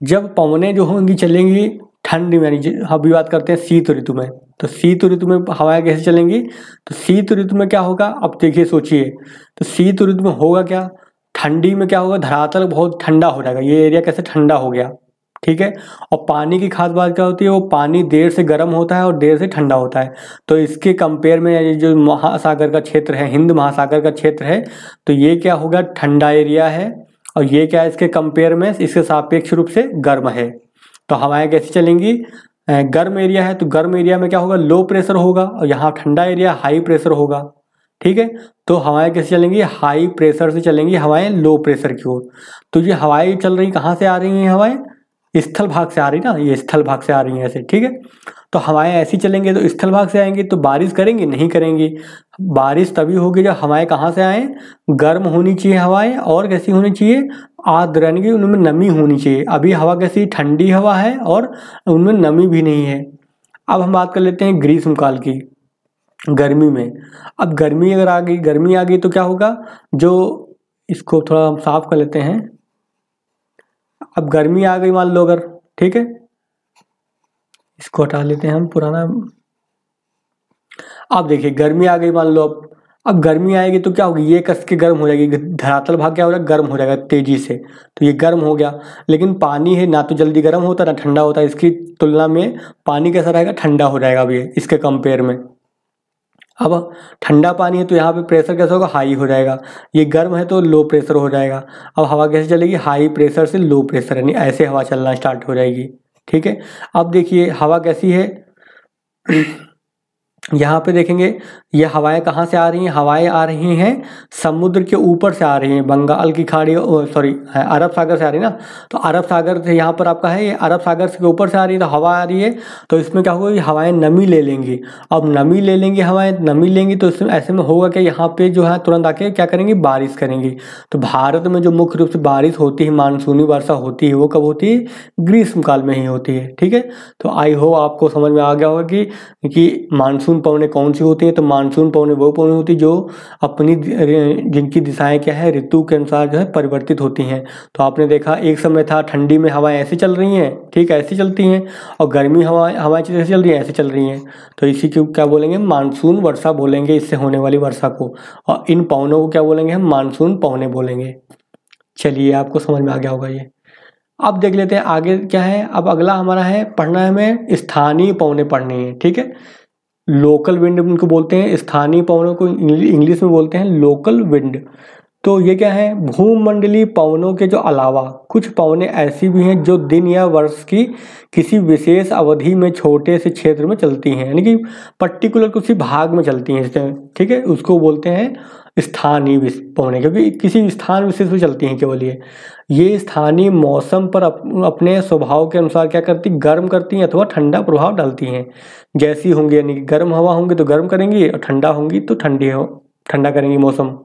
जब पवनें जो होंगी चलेंगी ठंड में, यानी अभी बात करते हैं शीत ऋतु में, तो शीत ऋतु में हवाएं कैसे चलेंगी, तो शीत ऋतु में क्या होगा, अब देखिए सोचिए, तो शीत ऋतु में होगा क्या, ठंडी में क्या होगा, धरातल बहुत ठंडा हो जाएगा, ये एरिया कैसे ठंडा हो गया। ठीक है, और पानी की खास बात क्या होती है, वो पानी देर से गर्म होता है और देर से ठंडा होता है। तो इसके कंपेयर में ये जो महासागर का क्षेत्र है, हिंद महासागर का क्षेत्र है, तो ये क्या होगा, ठंडा एरिया है, और ये क्या है इसके कंपेयर में, इसके सापेक्ष रूप से गर्म है। तो हवाएं कैसी चलेंगी, गर्म एरिया है तो गर्म एरिया में क्या होगा, लो प्रेशर होगा, और यहाँ ठंडा एरिया हाई प्रेशर होगा। ठीक है, तो हवाएं कैसे चलेंगी, हाई प्रेशर से चलेंगी हवाएं लो प्रेशर की ओर। तो ये हवाएं चल रही कहाँ से आ रही हैं, हवाएं स्थल भाग से आ रही ना, ये स्थल भाग से आ रही हैं ऐसे। ठीक है, तो हवाएं ऐसी चलेंगे तो स्थल भाग से आएंगी, तो बारिश करेंगी, नहीं करेंगी। बारिश तभी होगी जब हवाएं कहाँ से आए, गर्म होनी चाहिए हवाएं, और कैसी होनी चाहिए, आर्द्र, यानी कि उनमें नमी होनी चाहिए। अभी हवा कैसी, ठंडी हवा है और उनमें नमी भी नहीं है। अब हम बात कर लेते हैं ग्रीष्म काल की, गर्मी में। अब गर्मी अगर आ गई, गर्मी आ गई तो क्या होगा, जो इसको थोड़ा हम साफ कर लेते हैं। अब गर्मी आ गई मान लो अगर, ठीक है, इसको हटा लेते हैं हम पुराना। अब देखिए गर्मी आ गई मान लो, अब गर्मी आएगी तो क्या होगी, ये कस के गर्म हो जाएगी, धरातल भाग क्या हो जाएगा, गर्म हो जाएगा तेजी से, तो ये गर्म हो गया। लेकिन पानी है ना तो जल्दी गर्म होता है ना ठंडा होता है, इसकी तुलना में पानी कैसा रहेगा, ठंडा हो जाएगा अभी इसके कंपेयर में। अब ठंडा पानी है तो यहाँ पे प्रेशर कैसा होगा, हाई हो जाएगा, ये गर्म है तो लो प्रेशर हो जाएगा। अब हवा कैसे चलेगी, हाई प्रेशर से लो प्रेशर, यानी ऐसे हवा चलना स्टार्ट हो जाएगी, ठीक है। अब देखिए हवा कैसी है, यहाँ पे देखेंगे ये हवाएं कहाँ से आ रही हैं, हवाएं आ रही हैं समुद्र के ऊपर से आ रही हैं, बंगाल की खाड़ी, सॉरी अरब सागर से आ रही है ना, तो अरब सागर से यहाँ पर आपका है, ये अरब सागर के ऊपर से आ रही है तो हवा आ रही है, तो इसमें क्या होगा, ये हवाएं नमी ले लेंगी। अब नमी ले लेंगी, हवाएं नमी लेंगी तो इसमें ऐसे में होगा कि यहाँ पे जो है तुरंत आके क्या करेंगी, बारिश करेंगी। तो भारत में जो मुख्य रूप से बारिश होती है, मानसूनी वर्षा होती है, वो कब होती है, ग्रीष्म काल में ही होती है, ठीक है। तो आई होप आपको समझ में आ गया होगा कि मानसून पवनें कौन सी होती हैं। तो मानसून पवनें वो पवनें होती जो अपनी जिनकी दिशाएं क्या है, ऋतु के अनुसार जो है परिवर्तित होती हैं। तो आपने देखा एक समय था ठंडी में हवाएं ऐसी चल रही हैं, ठीक है, ऐसी चलती हैं, और गर्मी हवाएं जैसे चल रही हैं ऐसे चल रही हैं, तो इसी को क्या बोलेंगे, मानसून वर्षा बोलेंगे, इससे होने वाली वर्षा को। और इन पवनों को क्या बोलेंगे, हम मानसून पवनें बोलेंगे। चलिए आपको समझ में आ गया होगा ये। अब देख लेते हैं आगे क्या है। अब अगला हमारा है, पढ़ना है हमें स्थानीय पवनें पढ़नी है, ठीक है। लोकल विंड उनको बोलते हैं, स्थानीय पवनों को इंग्लिश में बोलते हैं लोकल विंड। तो ये क्या है, भूमंडलीय पवनों के जो अलावा कुछ पवनें ऐसी भी हैं जो दिन या वर्ष की किसी विशेष अवधि में छोटे से क्षेत्र में चलती हैं, यानी कि पर्टिकुलर किसी भाग में चलती हैं, ठीक है, उसको बोलते हैं स्थानीय पवनें, क्योंकि किसी स्थान विशेष में चलती हैं केवल ये स्थानीय मौसम पर अपने स्वभाव के अनुसार क्या करती, गर्म करती हैं अथवा ठंडा प्रभाव डालती हैं, जैसी होंगी, यानी कि गर्म हवा होंगी तो गर्म करेंगी, और ठंडा होंगी तो ठंडा करेंगी मौसम।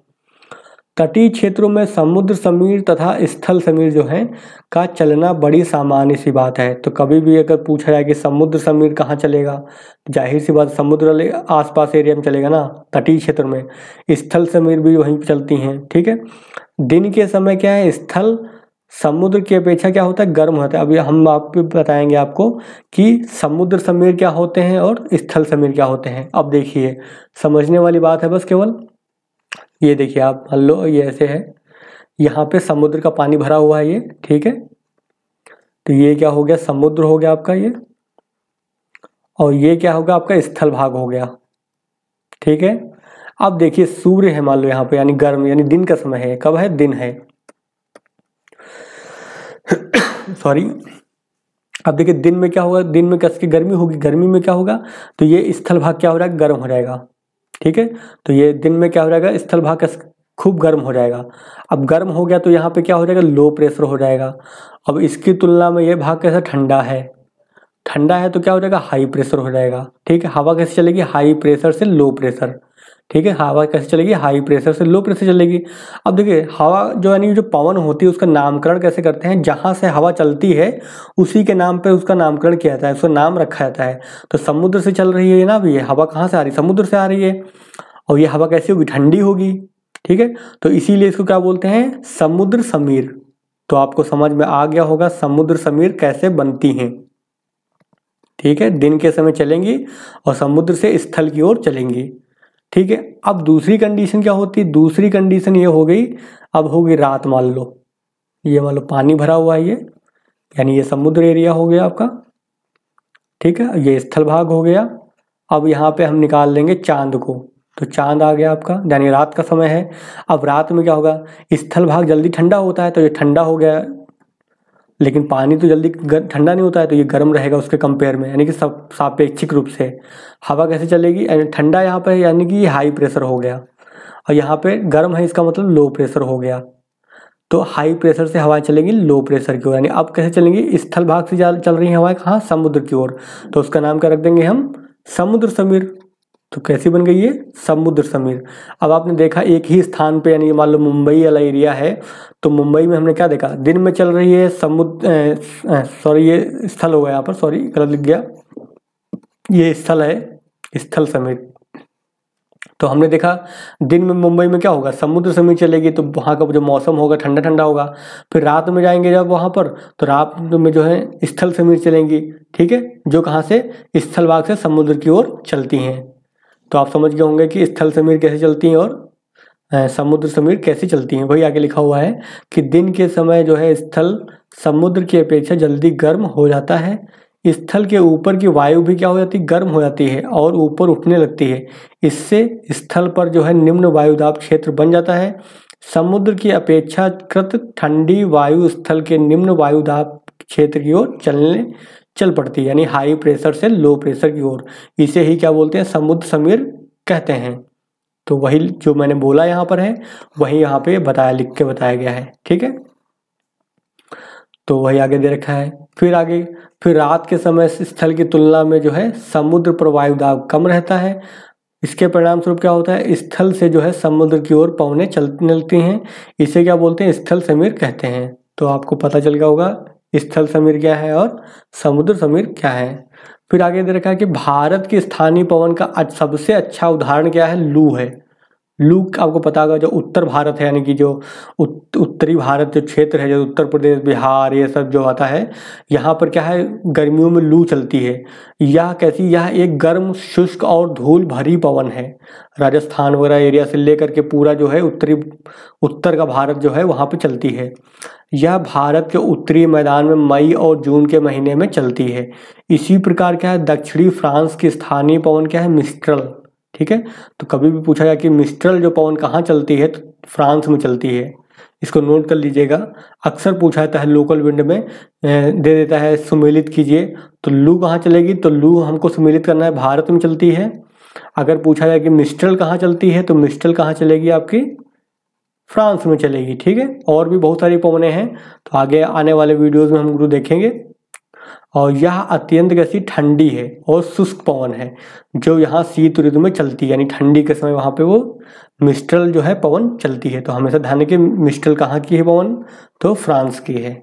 तटीय क्षेत्रों में समुद्र समीर तथा स्थल समीर जो है का चलना बड़ी सामान्य सी बात है। तो कभी भी अगर पूछा जाए कि समुद्र समीर कहाँ चलेगा, जाहिर सी बात समुद्र आसपास एरिया में चलेगा ना, तटीय क्षेत्र में। स्थल समीर भी वहीं पर चलती हैं, ठीक है। दिन के समय क्या है, स्थल समुद्र की अपेक्षा क्या होता है, गर्म होता है। अभी हम आपको बताएंगे आपको कि समुद्र समीर क्या होते हैं और स्थल समीर क्या होते हैं। अब देखिए समझने वाली बात है बस केवल। ये देखिए आप मान लो ये ऐसे है, यहाँ पे समुद्र का पानी भरा हुआ है ये, ठीक है। तो ये क्या हो गया, समुद्र हो गया आपका ये, और ये क्या होगा आपका स्थल भाग हो गया, ठीक है। अब देखिए सूर्य है मान लो यहाँ पे, यानी गर्म, यानी दिन का समय है, कब है, दिन है सॉरी। अब देखिए दिन में क्या होगा, दिन में कैसे गर्मी होगी, गर्मी में क्या होगा, तो ये स्थल भाग क्या हो रहा है, गर्म हो जाएगा, ठीक है। तो ये दिन में क्या हो जाएगा, स्थल भाग खूब गर्म हो जाएगा। अब गर्म हो गया तो यहाँ पे क्या हो जाएगा, लो प्रेशर हो जाएगा। अब इसकी तुलना में ये भाग कैसा, ठंडा है, ठंडा है तो क्या हो जाएगा, हाई प्रेशर हो जाएगा, ठीक है। हवा कैसे चलेगी, हाई प्रेशर से लो प्रेशर, ठीक है। हवा कैसे चलेगी, हाई प्रेशर से लो प्रेशर चलेगी। अब देखिए हवा जो यानी जो पवन होती है उसका नामकरण कैसे करते हैं, जहाँ से हवा चलती है उसी के नाम पे उसका नामकरण किया जाता है, उसका नाम रखा जाता है। तो समुद्र से चल रही है ना, अभी ये हवा कहाँ से आ रही है, समुद्र से आ रही है, और ये हवा कैसी होगी, ठंडी होगी, ठीक है। तो इसीलिए इसको क्या बोलते हैं, समुद्र समीर। तो आपको समझ में आ गया होगा समुद्र समीर कैसे बनती हैं, ठीक है। दिन के समय चलेंगी और समुद्र से स्थल की ओर चलेंगी, ठीक है। अब दूसरी कंडीशन क्या होती है, दूसरी कंडीशन ये हो गई, अब होगी रात, मान लो ये मान लो पानी भरा हुआ है ये, यानी ये समुद्र एरिया हो गया आपका, ठीक है, ये स्थल भाग हो गया। अब यहाँ पे हम निकाल लेंगे चांद को, तो चांद आ गया आपका, यानी रात का समय है। अब रात में क्या होगा, स्थल भाग जल्दी ठंडा होता है तो ये ठंडा हो गया, लेकिन पानी तो जल्दी ठंडा नहीं होता है तो ये गर्म रहेगा उसके कंपेयर में, यानी कि सब सापेक्षिक रूप से। हवा कैसे चलेगी, ठंडा यहाँ पे, यानी कि ये हाई प्रेशर हो गया, और यहाँ पे गर्म है, इसका मतलब लो प्रेशर हो गया। तो हाई प्रेशर से हवाएं चलेंगी लो प्रेशर की ओर, यानी अब कैसे चलेंगी, स्थल भाग से चल रही हवाएं कहाँ, समुद्र की ओर, तो उसका नाम क्या रख देंगे हम, समुद्र समीर। तो कैसी बन गई ये, समुद्र समीर। अब आपने देखा एक ही स्थान पे, यानी मान लो मुंबई वाला एरिया है, तो मुंबई में हमने क्या देखा, दिन में चल रही है समुद्र, सॉरी ये स्थल होगा यहाँ पर, सॉरी गलत लिख गया, ये स्थल है, स्थल समीर। तो हमने देखा दिन में मुंबई में क्या होगा, समुद्र समीर चलेगी तो वहाँ का जो मौसम होगा ठंडा ठंडा होगा। फिर रात में जाएंगे जब वहाँ पर, तो रात में जो है स्थल समीर चलेंगी, ठीक है, जो कहाँ से, स्थल भाग से समुद्र की ओर चलती हैं। तो आप समझ गए होंगे कि स्थल समीर कैसे चलती हैं और समुद्र समीर कैसे चलती हैं। वही आगे लिखा हुआ है कि दिन के समय जो है स्थल समुद्र की अपेक्षा जल्दी गर्म हो जाता है। स्थल के ऊपर की वायु भी क्या हो जाती है, गर्म हो जाती है और ऊपर उठने लगती है। इससे स्थल पर जो है निम्न वायुदाब क्षेत्र बन जाता है। समुद्र की अपेक्षाकृत ठंडी वायु स्थल के निम्न वायुदाब क्षेत्र की ओर चल पड़ती है, यानी हाई प्रेशर से लो प्रेशर की ओर। इसे ही क्या बोलते हैं, समुद्र समीर कहते हैं। तो वही जो मैंने बोला यहाँ पर है वही यहाँ पे बताया, लिख के बताया गया है, ठीक है। तो वही आगे दे रखा है। फिर रात के समय स्थल की तुलना में जो है समुद्र पर वायुदाब कम रहता है। इसके परिणाम स्वरूप क्या होता है, स्थल से जो है समुद्र की ओर पवनें चलने लगती हैं। इसे क्या बोलते हैं, स्थल समीर कहते हैं। तो आपको पता चल गया होगा स्थल समीर क्या है और समुद्र समीर क्या है। फिर आगे दे रखा है कि भारत के स्थानीय पवन का सबसे अच्छा उदाहरण क्या है, लू है। लू आपको पता होगा, जो उत्तर भारत है, यानी कि जो उत्तरी भारत जो क्षेत्र है, जो उत्तर प्रदेश बिहार ये सब जो आता है, यहाँ पर क्या है, गर्मियों में लू चलती है। यह कैसी, यह एक गर्म शुष्क और धूल भरी पवन है। राजस्थान वगैरह एरिया से लेकर के पूरा जो है उत्तर का भारत जो है वहाँ पे चलती है। यह भारत के उत्तरी मैदान में मई और जून के महीने में चलती है। इसी प्रकार क्या है, दक्षिणी फ्रांस की स्थानीय पवन क्या है, मिस्ट्रल, ठीक है। तो कभी भी पूछा जाए कि मिस्ट्रल जो पवन कहाँ चलती है, तो फ्रांस में चलती है। इसको नोट कर लीजिएगा, अक्सर पूछा जाता है लोकल विंड में, दे देता है सुमेलित कीजिए, तो लू कहाँ चलेगी, तो लू हमको सुमेलित करना है, भारत में चलती है। अगर पूछा जाए कि मिस्ट्रल कहाँ चलती है, तो मिस्ट्रल कहाँ चलेगी, आपकी फ्रांस में चलेगी, ठीक है। और भी बहुत सारी पवनें हैं, तो आगे आने वाले वीडियोज़ में हम गुरु देखेंगे। और यह अत्यंत कैसी, ठंडी है और शुष्क पवन है, जो यहाँ शीत ऋतु में चलती है, यानी ठंडी के समय वहाँ पे वो मिस्ट्रल जो है पवन चलती है। तो हमेशा ध्यान रखिए मिस्ट्रल कहाँ की है पवन, तो फ्रांस की है।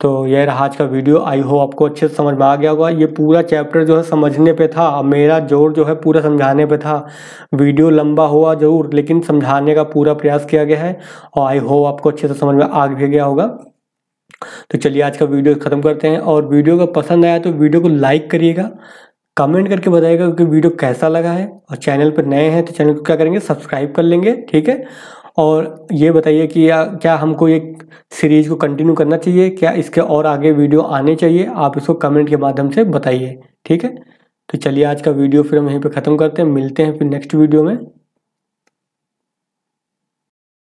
तो यह रहा आज का वीडियो। आई होप आपको अच्छे से समझ में आ गया होगा। ये पूरा चैप्टर जो है समझने पे था, मेरा जोर जो है पूरा समझाने पे था। वीडियो लंबा हुआ जरूर, लेकिन समझाने का पूरा प्रयास किया गया है और आई होप आपको अच्छे से समझ में आ भी गया होगा। तो चलिए आज का वीडियो खत्म करते हैं, और वीडियो का पसंद आया तो वीडियो को लाइक करिएगा, कमेंट करके बताइएगा कि वीडियो कैसा लगा है, और चैनल पर नए हैं तो चैनल को क्या करेंगे, सब्सक्राइब कर लेंगे, ठीक है। और ये बताइए कि क्या हमको एक सीरीज को कंटिन्यू करना चाहिए, क्या इसके और आगे वीडियो आने चाहिए, आप इसको कमेंट के माध्यम से बताइए, ठीक है। तो चलिए आज का वीडियो फिर हम यहीं पे ख़त्म करते हैं, मिलते हैं फिर नेक्स्ट वीडियो में।